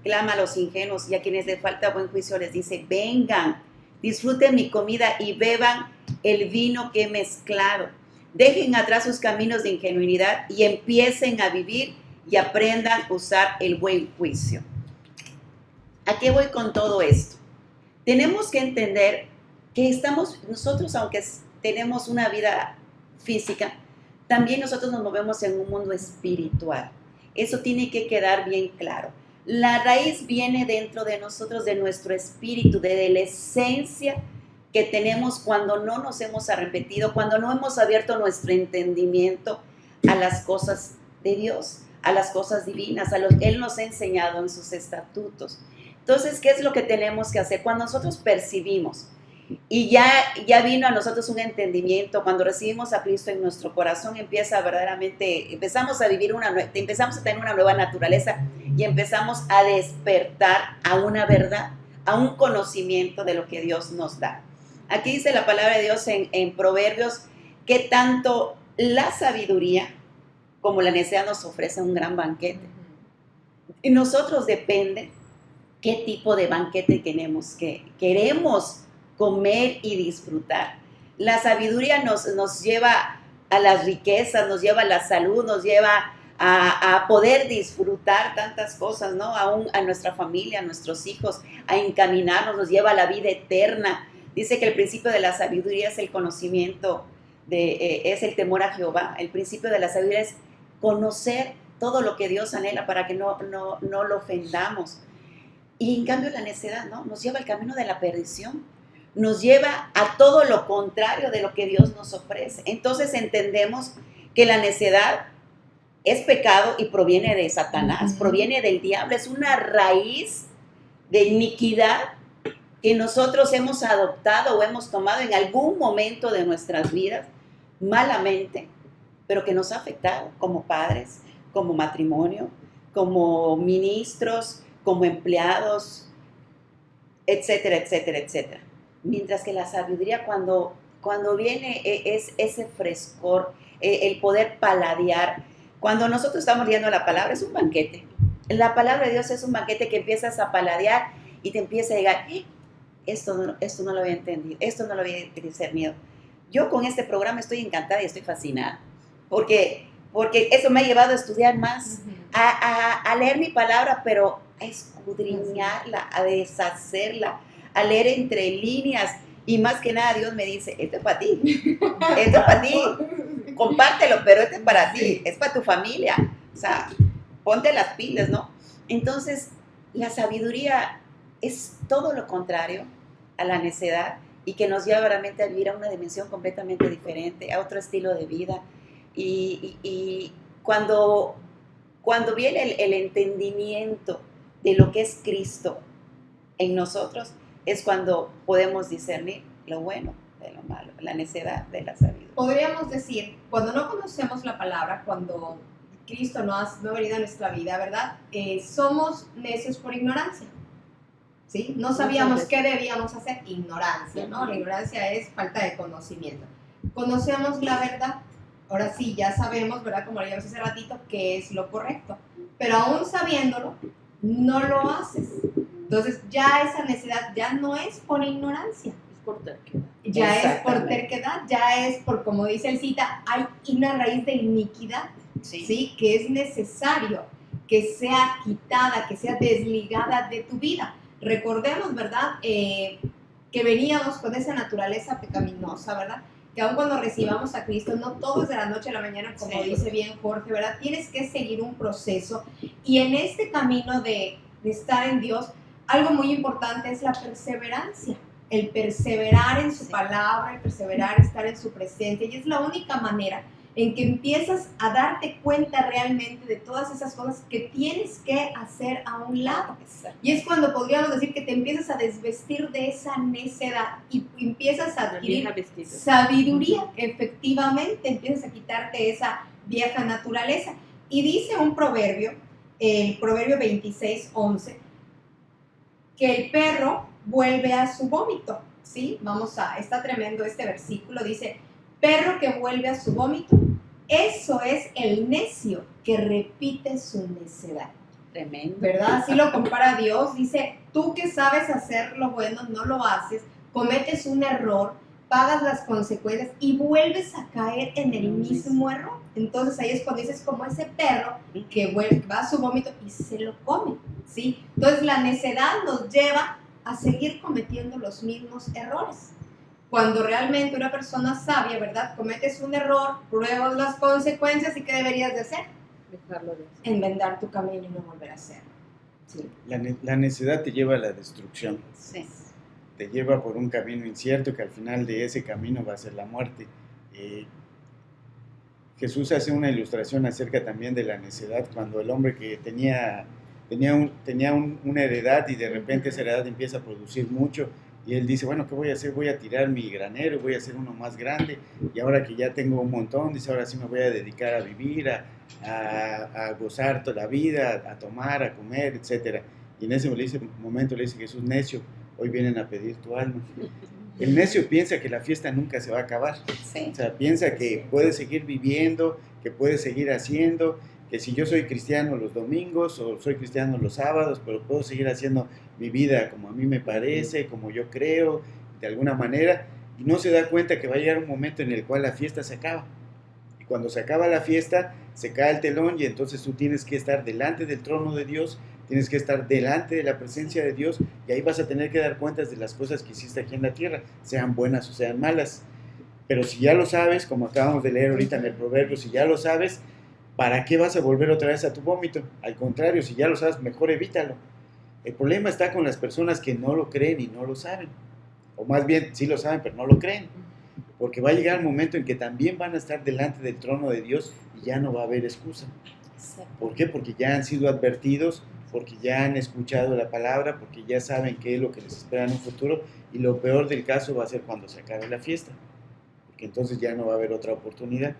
Clama a los ingenuos y a quienes les falta buen juicio les dice, vengan, disfruten mi comida y beban el vino que he mezclado. Dejen atrás sus caminos de ingenuidad y empiecen a vivir y aprendan a usar el buen juicio. ¿A qué voy con todo esto? Tenemos que entender que nosotros, aunque tenemos una vida física, también nosotros nos movemos en un mundo espiritual. Eso tiene que quedar bien claro. La raíz viene dentro de nosotros, de nuestro espíritu, de la esencia que tenemos cuando no nos hemos arrepentido, cuando no hemos abierto nuestro entendimiento a las cosas de Dios, a las cosas divinas, a lo que Él nos ha enseñado en sus estatutos. Entonces, ¿qué es lo que tenemos que hacer? Cuando nosotros percibimos y ya vino a nosotros un entendimiento, cuando recibimos a Cristo en nuestro corazón, empezamos a vivir empezamos a tener una nueva naturaleza y empezamos a despertar a una verdad, a un conocimiento de lo que Dios nos da. Aquí dice la palabra de Dios en Proverbios que tanto la sabiduría como la necedad nos ofrecen un gran banquete. Y nosotros depende qué tipo de banquete queremos comer y disfrutar. La sabiduría nos lleva a las riquezas, nos lleva a la salud, nos lleva a poder disfrutar tantas cosas, ¿no? Aún a nuestra familia, a nuestros hijos, a encaminarnos, nos lleva a la vida eterna. Dice que el principio de la sabiduría es el conocimiento, es el temor a Jehová. El principio de la sabiduría es conocer todo lo que Dios anhela para que no lo ofendamos. Y en cambio la necedad, ¿no? Nos lleva al camino de la perdición. Nos lleva a todo lo contrario de lo que Dios nos ofrece. Entonces entendemos que la necedad es pecado y proviene de Satanás, proviene del diablo, es una raíz de iniquidad que nosotros hemos adoptado o hemos tomado en algún momento de nuestras vidas malamente, pero que nos ha afectado como padres, como matrimonio, como ministros, como empleados, etcétera, etcétera, etcétera. Mientras que la sabiduría cuando viene es ese frescor, el poder paladear. Cuando nosotros estamos leyendo la palabra es un banquete. La palabra de Dios es un banquete que empiezas a paladear y te empieza a llegar, esto no lo había entendido, esto no lo había discernido. Yo con este programa estoy encantada y estoy fascinada, porque eso me ha llevado a estudiar más, a leer mi palabra, pero a escudriñarla, a deshacerla, a leer entre líneas, y más que nada Dios me dice, esto es para ti, esto es para ti, compártelo, pero esto es para ti, es para tu familia, o sea, ponte las pilas, ¿no? Entonces, la sabiduría es todo lo contrario a la necedad y que nos lleva realmente a vivir a una dimensión completamente diferente, a otro estilo de vida. Y cuando viene el entendimiento de lo que es Cristo en nosotros, es cuando podemos discernir lo bueno de lo malo, la necedad de la sabiduría. Podríamos decir, cuando no conocemos la palabra, cuando Cristo no ha venido a nuestra vida, ¿verdad? Somos necios por ignorancia, ¿sí? No sabíamos qué debíamos hacer, ignorancia, ¿no? La ignorancia es falta de conocimiento. Conocemos la verdad, ahora sí, ya sabemos, ¿verdad? Como leíamos hace ratito, qué es lo correcto, pero aún sabiéndolo, no lo haces. Entonces ya esa necedad ya no es por ignorancia, Es por terquedad. ya es por terquedad, ya es por, como dice el cita, hay una raíz de iniquidad, ¿sí? Que es necesario que sea quitada, que sea desligada de tu vida. Recordemos, ¿verdad? Que veníamos con esa naturaleza pecaminosa, ¿verdad? Que aun cuando recibamos a Cristo, no todo es de la noche a la mañana, como dice bien Jorge, ¿verdad? Tienes que seguir un proceso, y en este camino de estar en Dios, algo muy importante es la perseverancia, el perseverar en su palabra, el perseverar, estar en su presencia, y es la única manera en que empiezas a darte cuenta realmente de todas esas cosas que tienes que hacer a un lado. Y es cuando podríamos decir que te empiezas a desvestir de esa necedad y empiezas a adquirir sabiduría, efectivamente, empiezas a quitarte esa vieja naturaleza. Y dice un proverbio, el proverbio 26:11, que el perro vuelve a su vómito, ¿sí? Está tremendo este versículo, dice, perro que vuelve a su vómito, eso es el necio que repite su necedad. Tremendo. ¿Verdad? Así lo compara Dios, dice, tú que sabes hacer lo bueno, no lo haces, cometes un error, pagas las consecuencias y vuelves a caer en el mismo error. Entonces ahí es cuando dices, como ese perro que va a su vómito y se lo come, ¿sí? Entonces la necedad nos lleva a seguir cometiendo los mismos errores. Cuando realmente una persona sabia, ¿verdad? Cometes un error, pruebas las consecuencias, ¿y qué deberías de hacer? Dejarlo de hacer. Enmendar tu camino y no volver a hacerlo. ¿Sí? La necedad te lleva a la destrucción. Sí. Te lleva por un camino incierto que al final de ese camino va a ser la muerte. Jesús hace una ilustración acerca también de la necedad, cuando el hombre que tenía una heredad y de repente esa heredad empieza a producir mucho, y él dice, bueno, ¿qué voy a hacer? Voy a tirar mi granero, voy a hacer uno más grande, y ahora que ya tengo un montón, dice, ahora sí me voy a dedicar a vivir, a gozar toda la vida, a tomar, a comer, etc. Y en ese momento le dice Jesús, necio, hoy vienen a pedir tu alma. El necio piensa que la fiesta nunca se va a acabar. Sí. O sea, piensa que puede seguir viviendo, que puede seguir haciendo, que si yo soy cristiano los domingos o soy cristiano los sábados, pero puedo seguir haciendo mi vida como a mí me parece, como yo creo, de alguna manera, y no se da cuenta que va a llegar un momento en el cual la fiesta se acaba. cuando se acaba la fiesta, se cae el telón y entonces tú tienes que estar delante del trono de Dios, tienes que estar delante de la presencia de Dios y ahí vas a tener que dar cuentas de las cosas que hiciste aquí en la tierra, sean buenas o sean malas. Pero si ya lo sabes, como acabamos de leer ahorita en el proverbio, si ya lo sabes, ¿para qué vas a volver otra vez a tu vómito? Al contrario, si ya lo sabes, mejor evítalo. El problema está con las personas que no lo creen y no lo saben. O más bien, sí lo saben, pero no lo creen. Porque va a llegar el momento en que también van a estar delante del trono de Dios y ya no va a haber excusa. ¿Por qué? Porque ya han sido advertidos, porque ya han escuchado la palabra, porque ya saben qué es lo que les espera en un futuro, y lo peor del caso va a ser cuando se acabe la fiesta, porque entonces ya no va a haber otra oportunidad.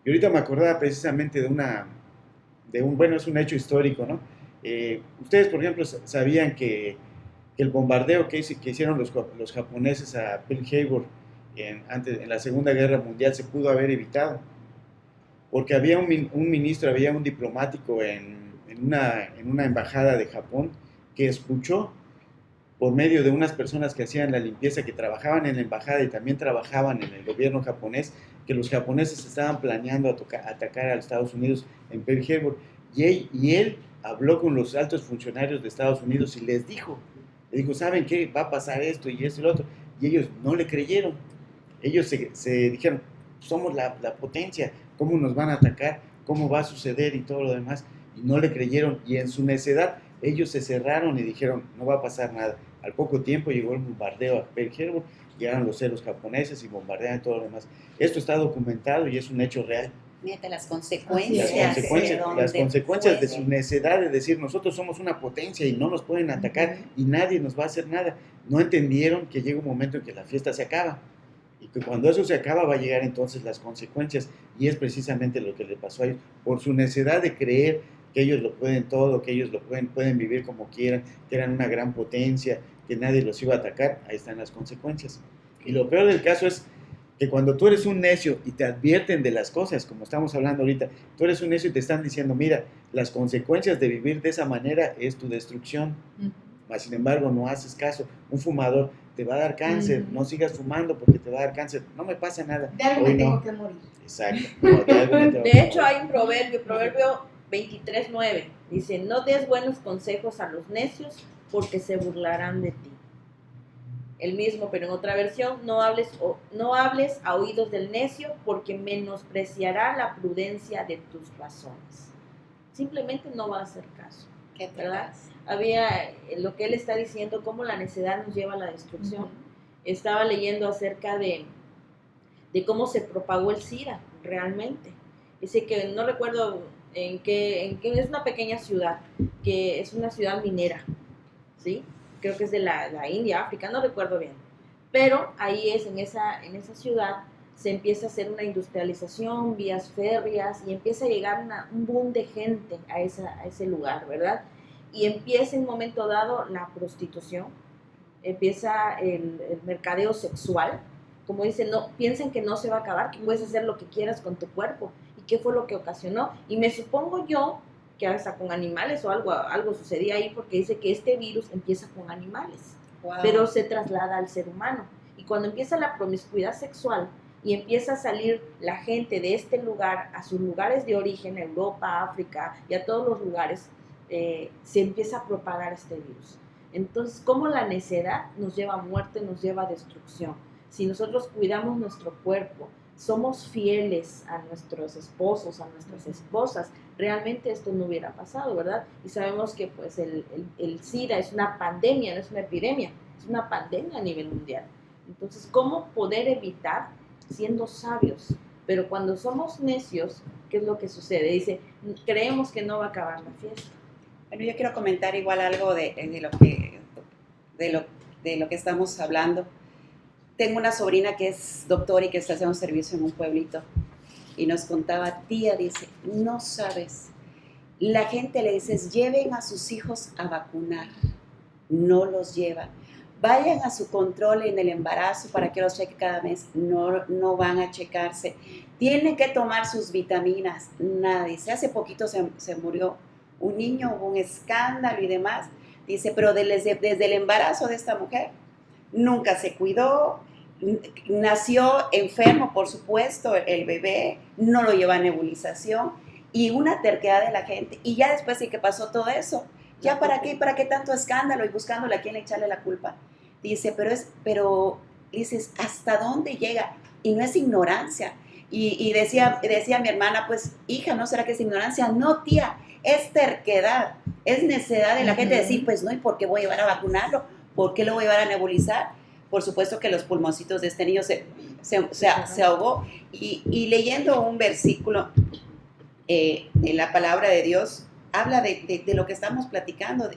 Y ahorita me acordaba precisamente bueno, es un hecho histórico, ¿no? Ustedes, por ejemplo, sabían que el bombardeo que hicieron los japoneses a Pearl Harbor en la Segunda Guerra Mundial se pudo haber evitado, porque había un ministro, había un diplomático en una embajada de Japón que escuchó por medio de unas personas que hacían la limpieza, que trabajaban en la embajada y también trabajaban en el gobierno japonés, que los japoneses estaban planeando atacar a los Estados Unidos en Pearl Harbor, y él habló con los altos funcionarios de Estados Unidos y les dijo, ¿saben qué? Va a pasar esto y esto y lo otro, y ellos no le creyeron. Ellos se dijeron, somos la potencia, ¿cómo nos van a atacar? ¿Cómo va a suceder? Y todo lo demás. Y no le creyeron. Y en su necedad, ellos se cerraron y dijeron, no va a pasar nada. Al poco tiempo llegó el bombardeo a Pearl Harbor, llegaron los ceros japoneses y bombardearon todo lo demás. Esto está documentado y es un hecho real. Fíjate las consecuencias. Las consecuencias de su necedad de decir, nosotros somos una potencia y no nos pueden atacar y nadie nos va a hacer nada. No entendieron que llega un momento en que la fiesta se acaba. Y que cuando eso se acaba va a llegar entonces las consecuencias. Y es precisamente lo que le pasó a ellos. Por su necedad de creer que ellos lo pueden todo, que ellos lo pueden vivir como quieran, que eran una gran potencia, que nadie los iba a atacar, ahí están las consecuencias. Y lo peor del caso es que cuando tú eres un necio y te advierten de las cosas, como estamos hablando ahorita, tú eres un necio y te están diciendo, mira, las consecuencias de vivir de esa manera es tu destrucción. Mas, sin embargo, no haces caso. Un fumador te va a dar cáncer, no sigas fumando porque te va a dar cáncer. No me pasa nada. De algo me tengo que morir. Exacto. No, de hecho, hay un proverbio 23:9. Dice, no des buenos consejos a los necios porque se burlarán de ti. El mismo, pero en otra versión, no hables a oídos del necio porque menospreciará la prudencia de tus razones. Simplemente no va a hacer caso. ¿Verdad? Había lo que él está diciendo, cómo la necedad nos lleva a la destrucción. Estaba leyendo acerca de cómo se propagó el SIDA realmente. Dice que no recuerdo en qué es una pequeña ciudad, que es una ciudad minera, ¿sí? Creo que es de la India, África, no recuerdo bien. Pero ahí en esa ciudad se empieza a hacer una industrialización, vías férreas, y empieza a llegar un boom de gente a ese lugar, ¿verdad? Y empieza en un momento dado la prostitución, empieza el mercadeo sexual. Como dicen, no, piensen que no se va a acabar, que puedes hacer lo que quieras con tu cuerpo. ¿Y qué fue lo que ocasionó? Y me supongo yo que hasta con animales o algo sucedía ahí, porque dice que este virus empieza con animales, pero se traslada al ser humano. Y cuando empieza la promiscuidad sexual y empieza a salir la gente de este lugar a sus lugares de origen, Europa, África y a todos los lugares, se empieza a propagar este virus. Entonces, ¿cómo la necedad nos lleva a muerte, nos lleva a destrucción? Si nosotros cuidamos nuestro cuerpo, somos fieles a nuestros esposos, a nuestras esposas, realmente esto no hubiera pasado, ¿verdad? Y sabemos que pues el SIDA es una pandemia, no es una epidemia, es una pandemia a nivel mundial. Entonces, ¿cómo poder evitar siendo sabios? Pero cuando somos necios, ¿qué es lo que sucede? Dice, creemos que no va a acabar la fiesta. Bueno, yo quiero comentar igual algo de lo que estamos hablando. Tengo una sobrina que es doctora y que está haciendo servicio en un pueblito y nos contaba, tía, dice, no sabes, la gente le dice, lleven a sus hijos a vacunar, no los llevan, vayan a su control en el embarazo para que los cheque cada mes, no van a checarse, tienen que tomar sus vitaminas, nada, dice, hace poquito se murió un niño, hubo un escándalo y demás, dice, pero desde el embarazo de esta mujer, nunca se cuidó, nació enfermo, por supuesto, el bebé, no lo lleva a nebulización, y una terquedad de la gente. Y ya después de que pasó todo eso, ya para qué tanto escándalo y buscándole a quién echarle la culpa. Dice, pero dices, ¿hasta dónde llega? Y no es ignorancia. Y decía mi hermana, pues, hija, ¿no será que es ignorancia? No, tía, es terquedad, es necedad de la gente decir, pues no, ¿y por qué voy a llevar a vacunarlo? ¿Por qué lo voy a llevar a nebulizar? Por supuesto que los pulmoncitos de este niño se ahogó. Y leyendo un versículo en la palabra de Dios, habla de lo que estamos platicando.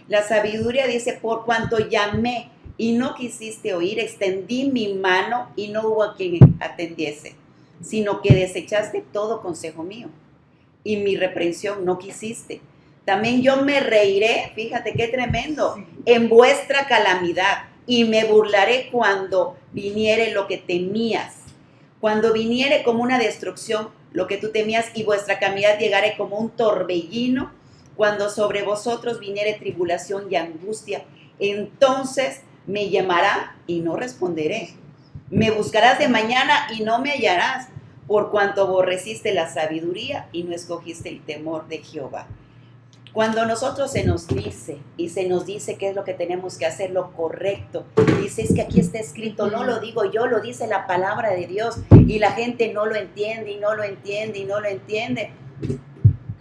La sabiduría dice, por cuanto llamé y no quisiste oír, extendí mi mano y no hubo a quien atendiese, sino que desechaste todo consejo mío y mi reprensión no quisiste. También yo me reiré, fíjate qué tremendo, en vuestra calamidad y me burlaré cuando viniere lo que temías. Cuando viniere como una destrucción, lo que tú temías, y vuestra calamidad llegare como un torbellino, cuando sobre vosotros viniere tribulación y angustia, entonces me llamará y no responderé. Me buscarás de mañana y no me hallarás, por cuanto aborreciste la sabiduría y no escogiste el temor de Jehová. Cuando nosotros se nos dice qué es lo que tenemos que hacer, lo correcto, dice, es que aquí está escrito, no lo digo yo, lo dice la palabra de Dios, y la gente no lo entiende, y no lo entiende, y no lo entiende.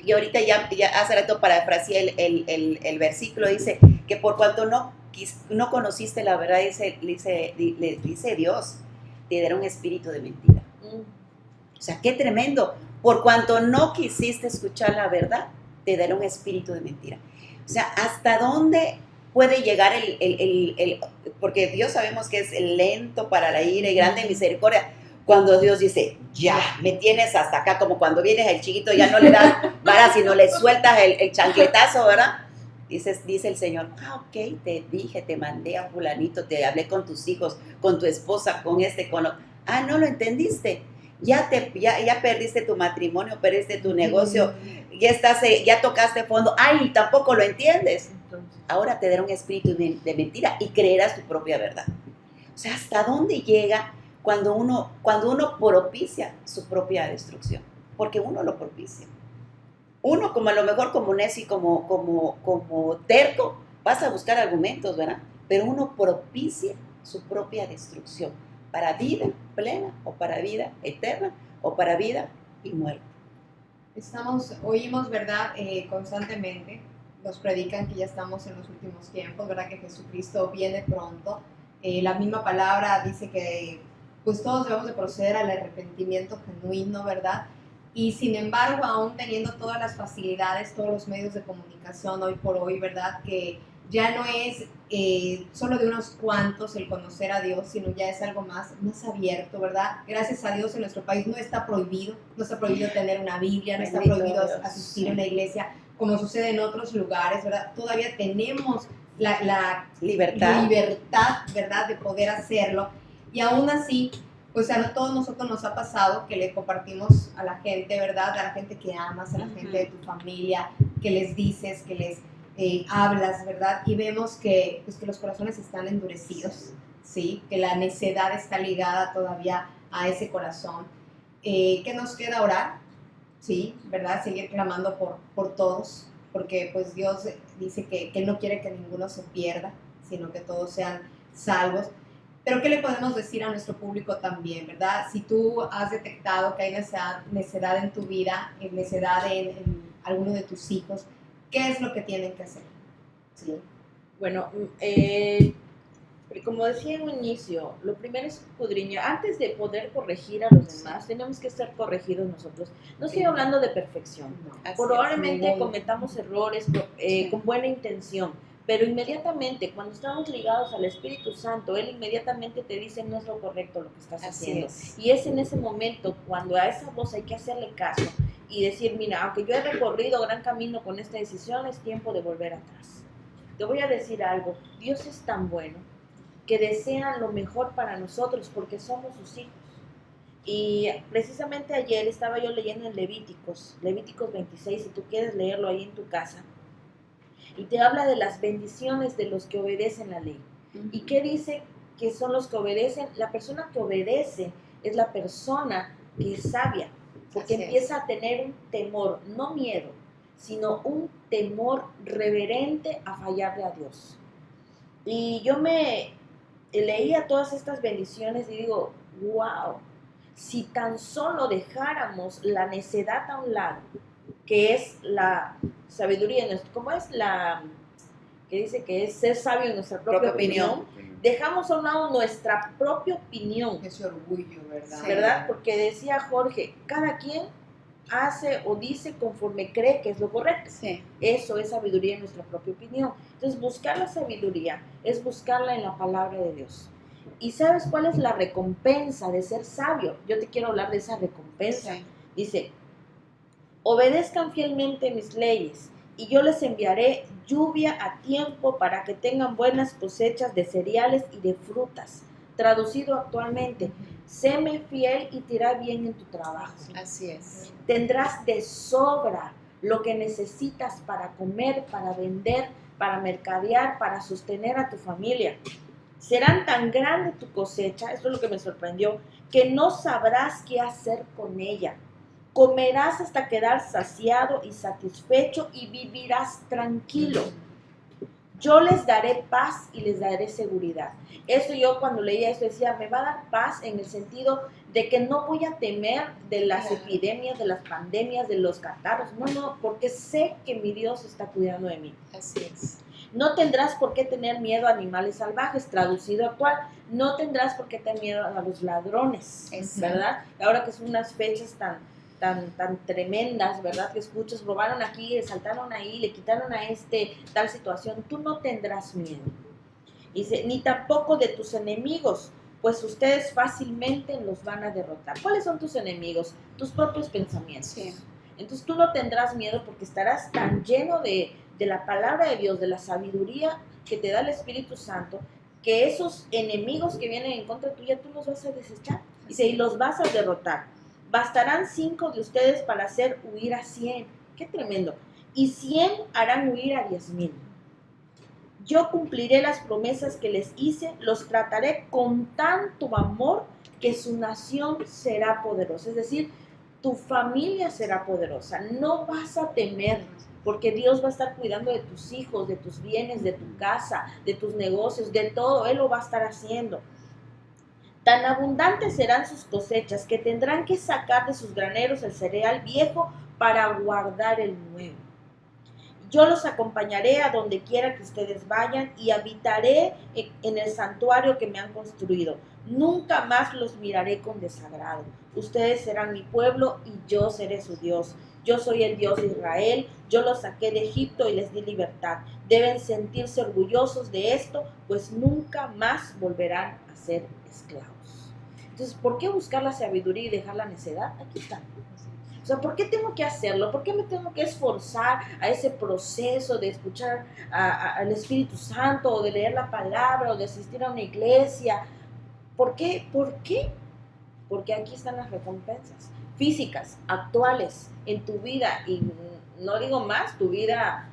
Y ahorita ya hace rato parafraseé el versículo, dice que por cuanto no conociste la verdad, dice Dios, te dará un espíritu de mentira. O sea, qué tremendo. Por cuanto no quisiste escuchar la verdad, te dará un espíritu de mentira. O sea, ¿hasta dónde puede llegar porque Dios sabemos que es lento para la ira y grande en misericordia? Cuando Dios dice, ya, me tienes hasta acá, como cuando vienes el chiquito, ya no le das vara, sino le sueltas el chancletazo, ¿verdad? Dice el Señor, ok, te dije, te mandé a fulanito, te hablé con tus hijos, con tu esposa, con no lo entendiste. Ya perdiste tu matrimonio, perdiste tu negocio, ya tocaste fondo, tampoco lo entiendes. Ahora te dará un espíritu de mentira y creerás tu propia verdad. O sea, ¿hasta dónde llega cuando uno propicia su propia destrucción? Porque uno lo propicia. Uno, como a lo mejor como necio y como terco, vas a buscar argumentos, ¿verdad? Pero uno propicia su propia destrucción. Para vida plena, o para vida eterna, o para vida y muerte. Oímos, ¿verdad? Constantemente, nos predican que ya estamos en los últimos tiempos, ¿verdad? Que Jesucristo viene pronto. La misma palabra dice que pues todos debemos de proceder al arrepentimiento genuino, ¿verdad? Y sin embargo, aún teniendo todas las facilidades, todos los medios de comunicación hoy por hoy, ¿verdad? Que ya no es solo de unos cuantos el conocer a Dios, sino ya es algo más abierto, ¿verdad? Gracias a Dios en nuestro país no está prohibido tener una Biblia, no está prohibido asistir a una iglesia, como sucede en otros lugares, ¿verdad? Todavía tenemos la libertad, ¿verdad? De poder hacerlo, y aún así, pues a todos nosotros nos ha pasado que le compartimos a la gente, ¿verdad? A la gente que amas, a la gente de tu familia, que les dices, que les hablas, ¿verdad? Y vemos que los corazones están endurecidos, ¿sí? Que la necedad está ligada todavía a ese corazón. ¿Qué nos queda? Orar, ¿sí? ¿Verdad? Seguir clamando por todos, porque pues Dios dice que no quiere que ninguno se pierda, sino que todos sean salvos. Pero ¿qué le podemos decir a nuestro público también, verdad? Si tú has detectado que hay necedad en tu vida, necedad en alguno de tus hijos, ¿qué es lo que tienen que hacer? Sí. Bueno, como decía en un inicio, lo primero es escudriñar. Antes de poder corregir a los demás, tenemos que ser corregidos nosotros. No estoy hablando de perfección. Probablemente cometamos errores con buena intención, pero inmediatamente, cuando estamos ligados al Espíritu Santo, Él inmediatamente te dice, no es lo correcto lo que estás haciendo. Y es en ese momento cuando a esa voz hay que hacerle caso y decir, mira, aunque yo he recorrido gran camino con esta decisión, es tiempo de volver atrás. Te voy a decir algo, Dios es tan bueno que desea lo mejor para nosotros porque somos sus hijos. Y precisamente ayer estaba yo leyendo en Levíticos 26, si tú quieres leerlo ahí en tu casa, y te habla de las bendiciones de los que obedecen la ley. ¿Y qué dice que son los que obedecen. La persona que obedece es la persona que es sabia, porque Así es. empieza a tener un temor, no miedo, sino un temor reverente a fallarle a Dios. Y yo me leía todas estas bendiciones y digo, wow, si tan solo dejáramos la necedad a un lado, que es la sabiduría, ¿cómo es la que dice que es ser sabio en nuestra propia opinión? Dejamos a un lado nuestra propia opinión, Ese orgullo, ¿verdad? Sí. ¿verdad? Porque decía Jorge, cada quien hace o dice conforme cree que es lo correcto. Sí. Eso es sabiduría en nuestra propia opinión. Entonces, buscar la sabiduría es buscarla en la palabra de Dios. ¿Y sabes cuál es la recompensa de ser sabio? Yo te quiero hablar de esa recompensa. Sí. Dice, obedezcan fielmente mis leyes y yo les enviaré lluvia a tiempo para que tengan buenas cosechas de cereales y de frutas. Traducido actualmente, séme fiel y te irá bien en tu trabajo. Así es. Tendrás de sobra lo que necesitas para comer, para vender, para mercadear, para sostener a tu familia. Serán tan grande tu cosecha, esto es lo que me sorprendió, que no sabrás qué hacer con ella. Comerás hasta quedar saciado y satisfecho y vivirás tranquilo. Yo les daré paz y les daré seguridad. Eso yo cuando leía esto decía, me va a dar paz en el sentido de que no voy a temer de las epidemias, de las pandemias, de los catarros. No, porque sé que mi Dios está cuidando de mí. Así es. No tendrás por qué tener miedo a animales salvajes, traducido actual. No tendrás por qué tener miedo a los ladrones, ¿verdad? Ahora que son unas fechas tan tremendas, ¿verdad? Que escuchas, robaron aquí, saltaron ahí, le quitaron a tal situación. Tú no tendrás miedo. Dice, ni tampoco de tus enemigos, pues ustedes fácilmente los van a derrotar. ¿Cuáles son tus enemigos? Tus propios pensamientos. Sí. Entonces tú no tendrás miedo porque estarás tan lleno de la palabra de Dios, de la sabiduría que te da el Espíritu Santo, que esos enemigos que vienen en contra tuya, tú los vas a desechar. Dice, y los vas a derrotar. Bastarán 5 de ustedes para hacer huir a 100. ¡Qué tremendo! Y 100 harán huir a 10,000. Yo cumpliré las promesas que les hice, los trataré con tanto amor que su nación será poderosa. Es decir, tu familia será poderosa. No vas a temer, porque Dios va a estar cuidando de tus hijos, de tus bienes, de tu casa, de tus negocios, de todo. Él lo va a estar haciendo. Tan abundantes serán sus cosechas que tendrán que sacar de sus graneros el cereal viejo para guardar el nuevo. Yo los acompañaré a donde quiera que ustedes vayan y habitaré en el santuario que me han construido. Nunca más los miraré con desagrado. Ustedes serán mi pueblo y yo seré su Dios. Yo soy el Dios de Israel. Yo los saqué de Egipto y les di libertad. Deben sentirse orgullosos de esto, pues nunca más volverán a ser esclavos. Entonces, ¿por qué buscar la sabiduría y dejar la necedad? Aquí está. O sea, ¿por qué tengo que hacerlo? ¿Por qué me tengo que esforzar a ese proceso de escuchar al Espíritu Santo o de leer la palabra o de asistir a una iglesia? ¿Por qué? ¿Por qué? Porque aquí están las recompensas físicas, actuales, en tu vida, y no digo más, tu vida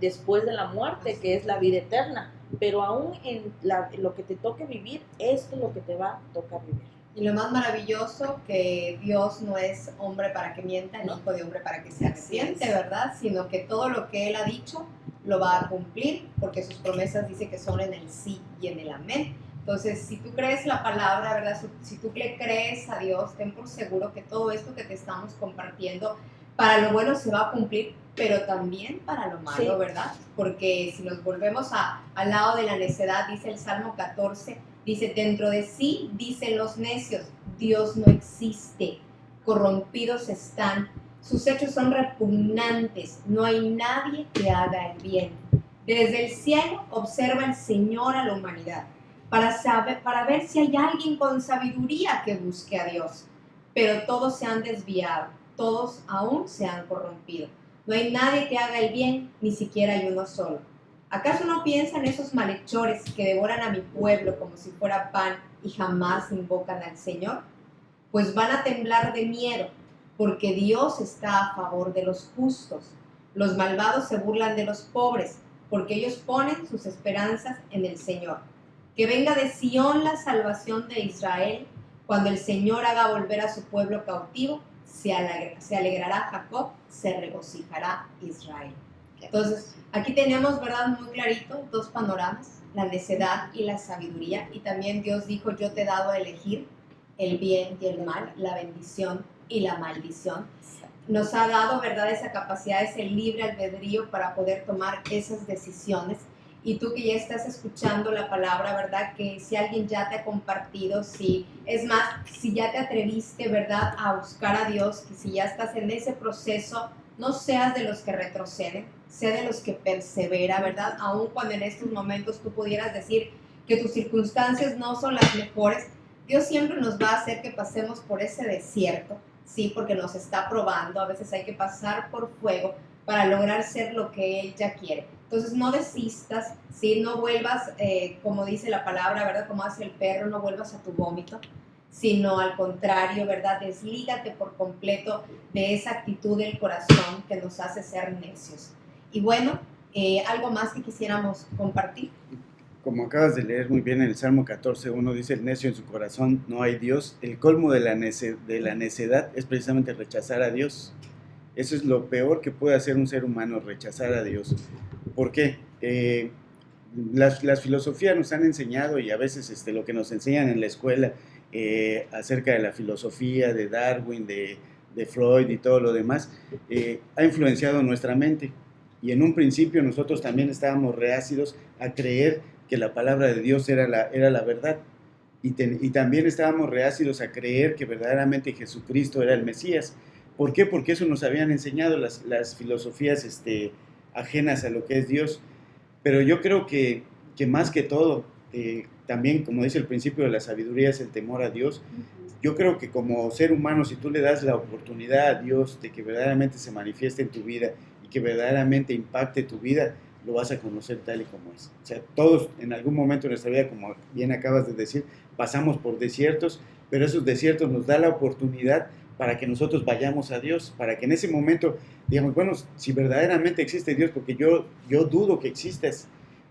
después de la muerte, que es la vida eterna, pero aún en lo que te toque vivir, esto es lo que te va a tocar vivir. Y lo más maravilloso, que Dios no es hombre para que mienta, ni hijo de hombre para que se arrepiente, ¿verdad? Sino que todo lo que Él ha dicho lo va a cumplir, porque sus promesas dice que son en el sí y en el amén. Entonces, si tú crees la palabra, ¿verdad? Si tú le crees a Dios, ten por seguro que todo esto que te estamos compartiendo, para lo bueno se va a cumplir, pero también para lo malo, sí, ¿verdad? Porque si nos volvemos al lado de la necedad, dice el Salmo 14, dice, dentro de sí, dicen los necios, Dios no existe, corrompidos están, sus hechos son repugnantes, no hay nadie que haga el bien. Desde el cielo observa el Señor a la humanidad, para ver si hay alguien con sabiduría que busque a Dios. Pero todos se han desviado, todos aún se han corrompido. No hay nadie que haga el bien, ni siquiera hay uno solo. ¿Acaso no piensan esos malhechores que devoran a mi pueblo como si fuera pan y jamás invocan al Señor? Pues van a temblar de miedo, porque Dios está a favor de los justos. Los malvados se burlan de los pobres, porque ellos ponen sus esperanzas en el Señor. Que venga de Sión la salvación de Israel. Cuando el Señor haga volver a su pueblo cautivo, se alegrará Jacob, se regocijará Israel. Entonces, aquí tenemos, ¿verdad?, muy clarito dos panoramas, la necedad y la sabiduría. Y también Dios dijo, yo te he dado a elegir el bien y el mal, la bendición y la maldición. Nos ha dado, ¿verdad?, esa capacidad, ese libre albedrío para poder tomar esas decisiones. Y tú que ya estás escuchando la palabra, ¿verdad?, que si alguien ya te ha compartido, si ya te atreviste, ¿verdad?, a buscar a Dios, que si ya estás en ese proceso, no seas de los que retroceden, sé de los que persevera, ¿verdad? Aun cuando en estos momentos tú pudieras decir que tus circunstancias no son las mejores, Dios siempre nos va a hacer que pasemos por ese desierto, sí, porque nos está probando. A veces hay que pasar por fuego para lograr ser lo que Él ya quiere. Entonces no desistas, ¿sí? No vuelvas, como dice la palabra, ¿verdad? Como hace el perro, no vuelvas a tu vómito, sino al contrario, ¿verdad? Deslígate por completo de esa actitud del corazón que nos hace ser necios. Y bueno, algo más que quisiéramos compartir. Como acabas de leer muy bien en el Salmo 14:1, dice: el necio en su corazón no hay Dios. El colmo de la necedad es precisamente rechazar a Dios. Eso es lo peor que puede hacer un ser humano, rechazar a Dios. ¿Por qué? Las filosofías nos han enseñado, y a veces lo que nos enseñan en la escuela acerca de la filosofía de Darwin, de Freud y todo lo demás, ha influenciado nuestra mente. Y en un principio nosotros también estábamos reacios a creer que la palabra de Dios era la verdad. Y también estábamos reacios a creer que verdaderamente Jesucristo era el Mesías. ¿Por qué? Porque eso nos habían enseñado las filosofías ajenas a lo que es Dios. Pero yo creo que más que todo, también, como dice el principio de la sabiduría, es el temor a Dios. Yo creo que como ser humano, si tú le das la oportunidad a Dios de que verdaderamente se manifieste en tu vida y que verdaderamente impacte tu vida, lo vas a conocer tal y como es. O sea, todos en algún momento de nuestra vida, como bien acabas de decir, pasamos por desiertos, pero esos desiertos nos dan la oportunidad para que nosotros vayamos a Dios, para que en ese momento digamos, bueno, si verdaderamente existe Dios, porque yo dudo que existas,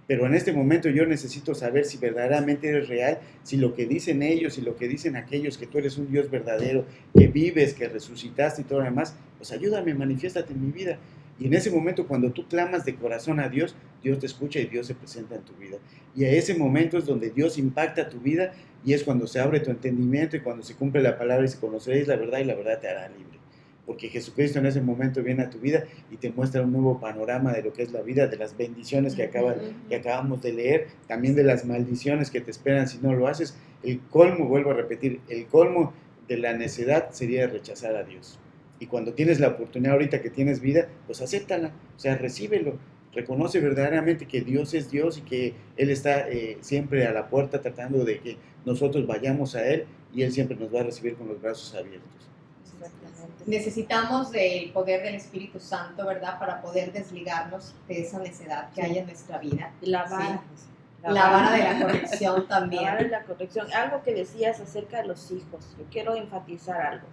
pero en este momento yo necesito saber si verdaderamente eres real, si lo que dicen ellos y lo que dicen aquellos, que tú eres un Dios verdadero, que vives, que resucitaste y todo lo demás, pues ayúdame, manifiéstate en mi vida. Y en ese momento, cuando tú clamas de corazón a Dios, Dios te escucha y Dios se presenta en tu vida. Y a ese momento es donde Dios impacta tu vida, y es cuando se abre tu entendimiento y cuando se cumple la palabra y se conoceréis la verdad y la verdad te hará libre. Porque Jesucristo en ese momento viene a tu vida y te muestra un nuevo panorama de lo que es la vida, de las bendiciones que acabamos de leer, también de las maldiciones que te esperan si no lo haces. El colmo, vuelvo a repetir, el colmo de la necedad sería rechazar a Dios. Y cuando tienes la oportunidad ahorita que tienes vida, pues acéptala, o sea, recíbelo. Reconoce verdaderamente que Dios es Dios y que Él está siempre a la puerta tratando de que nosotros vayamos a Él, y Él siempre nos va a recibir con los brazos abiertos. Necesitamos del poder del Espíritu Santo, ¿verdad?, para poder desligarnos de esa necedad que hay en nuestra vida. La vara. Sí. La vara de la corrección también. La vara de la corrección. Algo que decías acerca de los hijos, yo quiero enfatizar algo.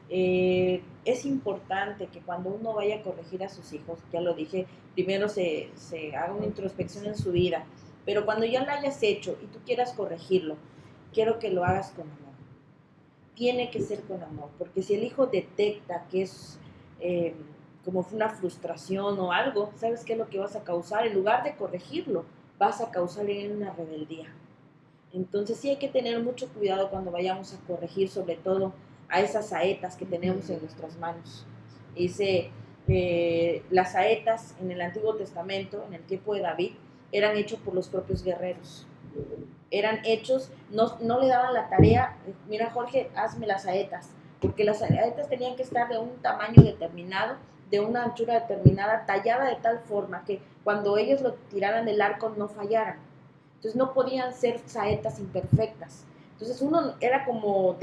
Es importante que cuando uno vaya a corregir a sus hijos, ya lo dije, primero se haga una introspección en su vida, pero cuando ya lo hayas hecho y tú quieras corregirlo, quiero que lo hagas con amor. Tiene que ser con amor, porque si el hijo detecta que es como una frustración o algo, ¿sabes qué es lo que vas a causar? En lugar de corregirlo, vas a causar en él una rebeldía. Entonces sí hay que tener mucho cuidado cuando vayamos a corregir, sobre todo a esas saetas que tenemos en nuestras manos. Dice, las saetas en el Antiguo Testamento, en el tiempo de David, eran hechos por los propios guerreros. Eran hechos, no le daban la tarea, mira Jorge, hazme las saetas, porque las saetas tenían que estar de un tamaño determinado, de una anchura determinada, tallada de tal forma que cuando ellos lo tiraran del arco no fallaran. Entonces no podían ser saetas imperfectas. Entonces uno era como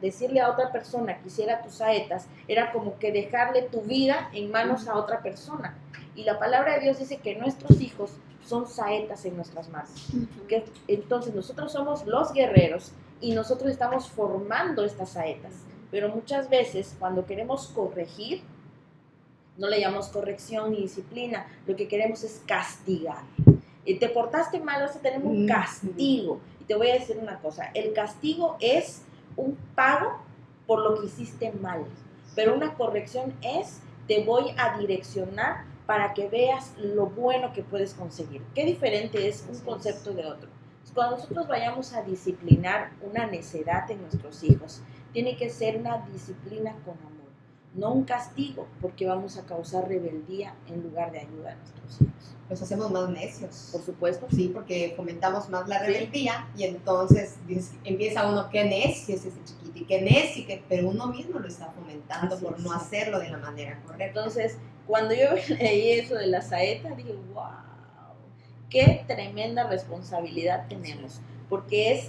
decirle a otra persona que hiciera tus saetas, era como que dejarle tu vida en manos a otra persona. Y la palabra de Dios dice que nuestros hijos son saetas en nuestras manos. Que entonces nosotros somos los guerreros y nosotros estamos formando estas saetas. Pero muchas veces cuando queremos corregir, no le llamamos corrección ni disciplina, lo que queremos es castigar. y te portaste mal, vas a tener un castigo. Y te voy a decir una cosa, el castigo es un pago por lo que hiciste mal, pero una corrección es, te voy a direccionar para que veas lo bueno que puedes conseguir. ¿Qué diferente es un concepto de otro? Cuando nosotros vayamos a disciplinar una necedad en nuestros hijos, tiene que ser una disciplina con amor, no un castigo, porque vamos a causar rebeldía en lugar de ayuda a nuestros hijos. Los hacemos más necios. Por supuesto. Sí, porque fomentamos más la rebeldía y entonces empieza uno, qué necio es ese chiquito y qué necio, pero uno mismo lo está fomentando Así por es. no hacerlo de la manera correcta. Entonces, cuando yo leí eso de la saeta, dije, wow, qué tremenda responsabilidad tenemos, porque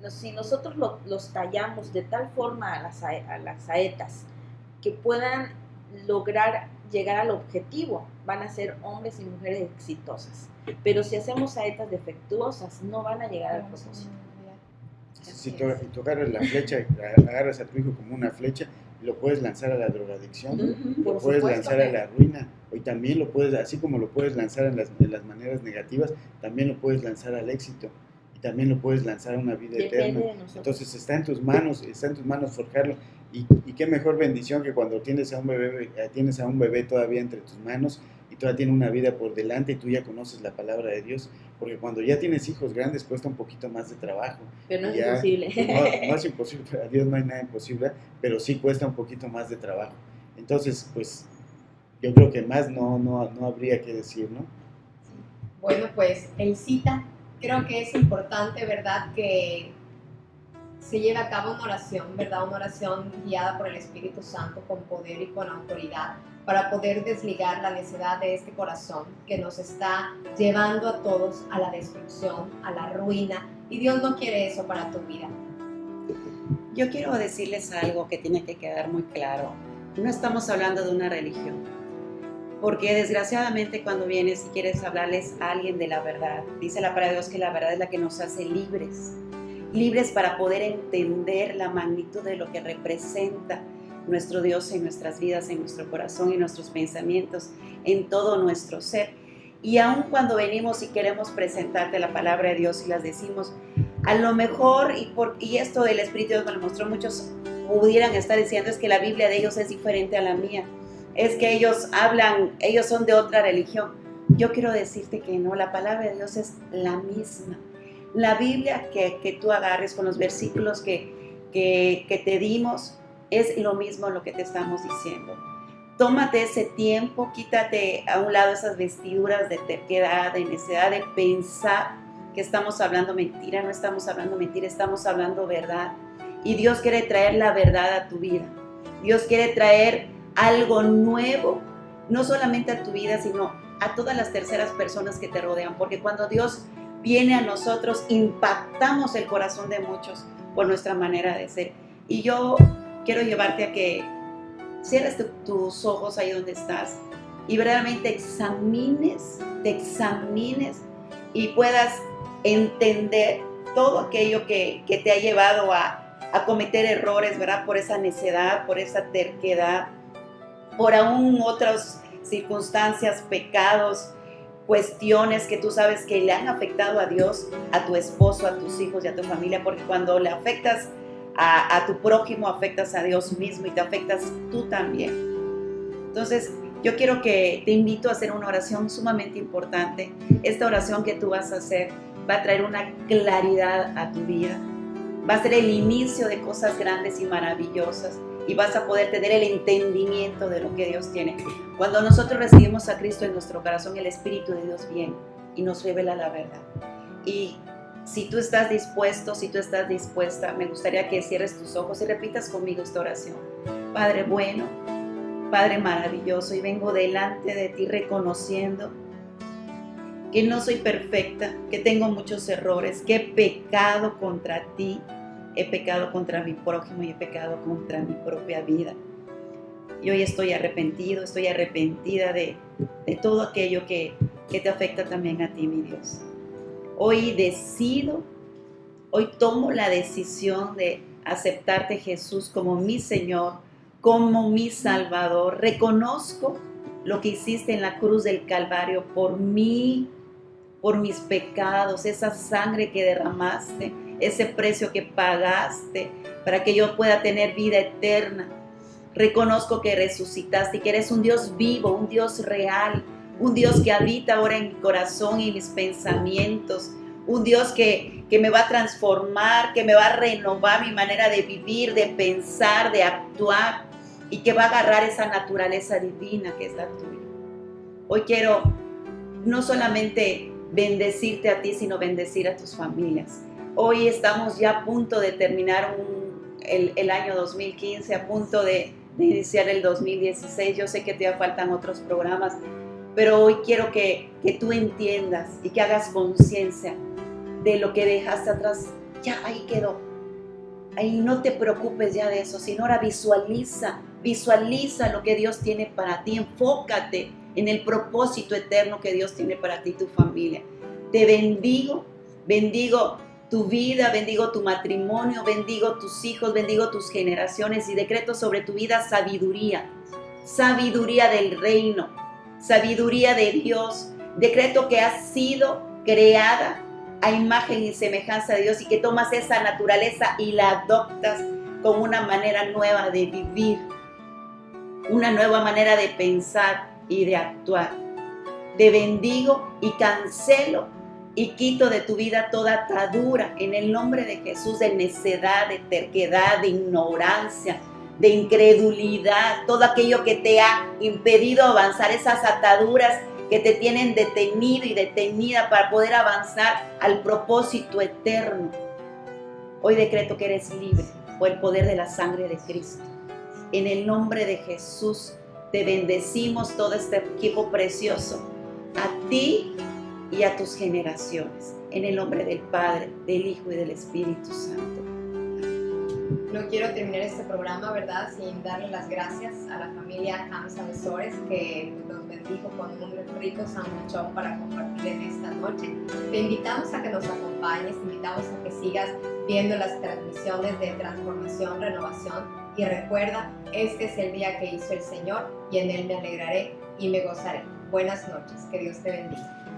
si nosotros los tallamos de tal forma a las saetas que puedan lograr llegar al objetivo, van a ser hombres y mujeres exitosas. Pero si hacemos saetas defectuosas, no van a llegar al propósito. Si tú agarras la flecha, agarras a tu hijo como una flecha, lo puedes lanzar a la drogadicción, lo puedes lanzar a la ruina, y también lo puedes, así como lo puedes lanzar en las maneras negativas, también lo puedes lanzar al éxito, y también lo puedes lanzar a una vida eterna. Entonces está en tus manos forjarlo, y qué mejor bendición que cuando tienes a un bebé todavía entre tus manos, y todavía tiene una vida por delante, y tú ya conoces la palabra de Dios, porque cuando ya tienes hijos grandes cuesta un poquito más de trabajo. Pero no es ya, imposible. No es imposible, para Dios no hay nada imposible, pero sí cuesta un poquito más de trabajo. Entonces, pues, yo creo que más no habría que decir, ¿no? Bueno, pues, el cita, creo que es importante, ¿verdad?, que se lleve a cabo una oración, ¿verdad?, una oración guiada por el Espíritu Santo con poder y con autoridad, para poder desligar la necedad de este corazón que nos está llevando a todos a la destrucción, a la ruina, y Dios no quiere eso para tu vida. Yo quiero decirles algo que tiene que quedar muy claro. No estamos hablando de una religión, porque desgraciadamente cuando vienes y quieres hablarles a alguien de la verdad, dice la palabra de Dios que la verdad es la que nos hace libres para poder entender la magnitud de lo que representa nuestro Dios en nuestras vidas, en nuestro corazón, en nuestros pensamientos, en todo nuestro ser. Y aun cuando venimos y queremos presentarte la palabra de Dios y las decimos, a lo mejor, y esto del Espíritu de Dios me lo mostró, muchos pudieran estar diciendo, es que la Biblia de ellos es diferente a la mía, es que ellos son de otra religión. Yo quiero decirte que no, la palabra de Dios es la misma. La Biblia que tú agarres con los versículos que te dimos, es lo mismo lo que te estamos diciendo. Tómate ese tiempo, quítate a un lado esas vestiduras de terquedad, de necedad, de pensar que estamos hablando mentira. No estamos hablando mentira, estamos hablando verdad. Y Dios quiere traer la verdad a tu vida. Dios quiere traer algo nuevo, no solamente a tu vida, sino a todas las terceras personas que te rodean. Porque cuando Dios viene a nosotros, impactamos el corazón de muchos por nuestra manera de ser. Y yo quiero llevarte a que cierres tus ojos ahí donde estás y verdaderamente te examines y puedas entender todo aquello que te ha llevado a cometer errores, ¿verdad? Por esa necedad, por esa terquedad, por aún otras circunstancias, pecados, cuestiones que tú sabes que le han afectado a Dios, a tu esposo, a tus hijos y a tu familia, porque cuando le afectas a tu prójimo, afectas a Dios mismo y te afectas tú también. Entonces, yo quiero que te invito a hacer una oración sumamente importante. Esta oración que tú vas a hacer va a traer una claridad a tu vida. Va a ser el inicio de cosas grandes y maravillosas y vas a poder tener el entendimiento de lo que Dios tiene. Cuando nosotros recibimos a Cristo en nuestro corazón, el Espíritu de Dios viene y nos revela la verdad. Y si tú estás dispuesto, si tú estás dispuesta, me gustaría que cierres tus ojos y repitas conmigo esta oración. Padre bueno, Padre maravilloso, y vengo delante de ti reconociendo que no soy perfecta, que tengo muchos errores, que he pecado contra ti, he pecado contra mi prójimo y he pecado contra mi propia vida. Y hoy estoy arrepentida de todo aquello que te afecta también a ti, mi Dios. Hoy tomo la decisión de aceptarte, Jesús, como mi Señor, como mi Salvador. Reconozco lo que hiciste en la cruz del Calvario por mí, por mis pecados, esa sangre que derramaste, ese precio que pagaste para que yo pueda tener vida eterna. Reconozco que resucitaste y que eres un Dios vivo, un Dios real, un Dios que habita ahora en mi corazón y mis pensamientos, un Dios que me va a transformar, que me va a renovar mi manera de vivir, de pensar, de actuar, y que va a agarrar esa naturaleza divina que es la tuya. Hoy quiero no solamente bendecirte a ti, sino bendecir a tus familias. Hoy estamos ya a punto de terminar el año 2015, a punto de iniciar el 2016. Yo sé que te faltan otros programas, pero hoy quiero que tú entiendas y que hagas conciencia de lo que dejaste atrás. Ya ahí quedó. Ahí no te preocupes ya de eso, sino ahora visualiza lo que Dios tiene para ti. Enfócate en el propósito eterno que Dios tiene para ti y tu familia. Te bendigo tu vida, bendigo tu matrimonio, bendigo tus hijos, bendigo tus generaciones y decreto sobre tu vida sabiduría del reino, sabiduría de Dios. Decreto que has sido creada a imagen y semejanza de Dios y que tomas esa naturaleza y la adoptas con una manera nueva de vivir, una nueva manera de pensar y de actuar. Te bendigo y cancelo y quito de tu vida toda atadura en el nombre de Jesús, de necedad, de terquedad, de ignorancia, de incredulidad, todo aquello que te ha impedido avanzar, esas ataduras que te tienen detenido y detenida para poder avanzar al propósito eterno. Hoy decreto que eres libre por el poder de la sangre de Cristo. En el nombre de Jesús te bendecimos, todo este equipo precioso, a ti y a tus generaciones. En el nombre del Padre, del Hijo y del Espíritu Santo. No quiero terminar este programa, ¿verdad?, sin darle las gracias a la familia Hamza Besores, que nos bendijo con un rico sanduichón para compartir en esta noche. Te invitamos a que nos acompañes, te invitamos a que sigas viendo las transmisiones de Transformación, Renovación, y recuerda, este es el día que hizo el Señor y en Él me alegraré y me gozaré. Buenas noches, que Dios te bendiga.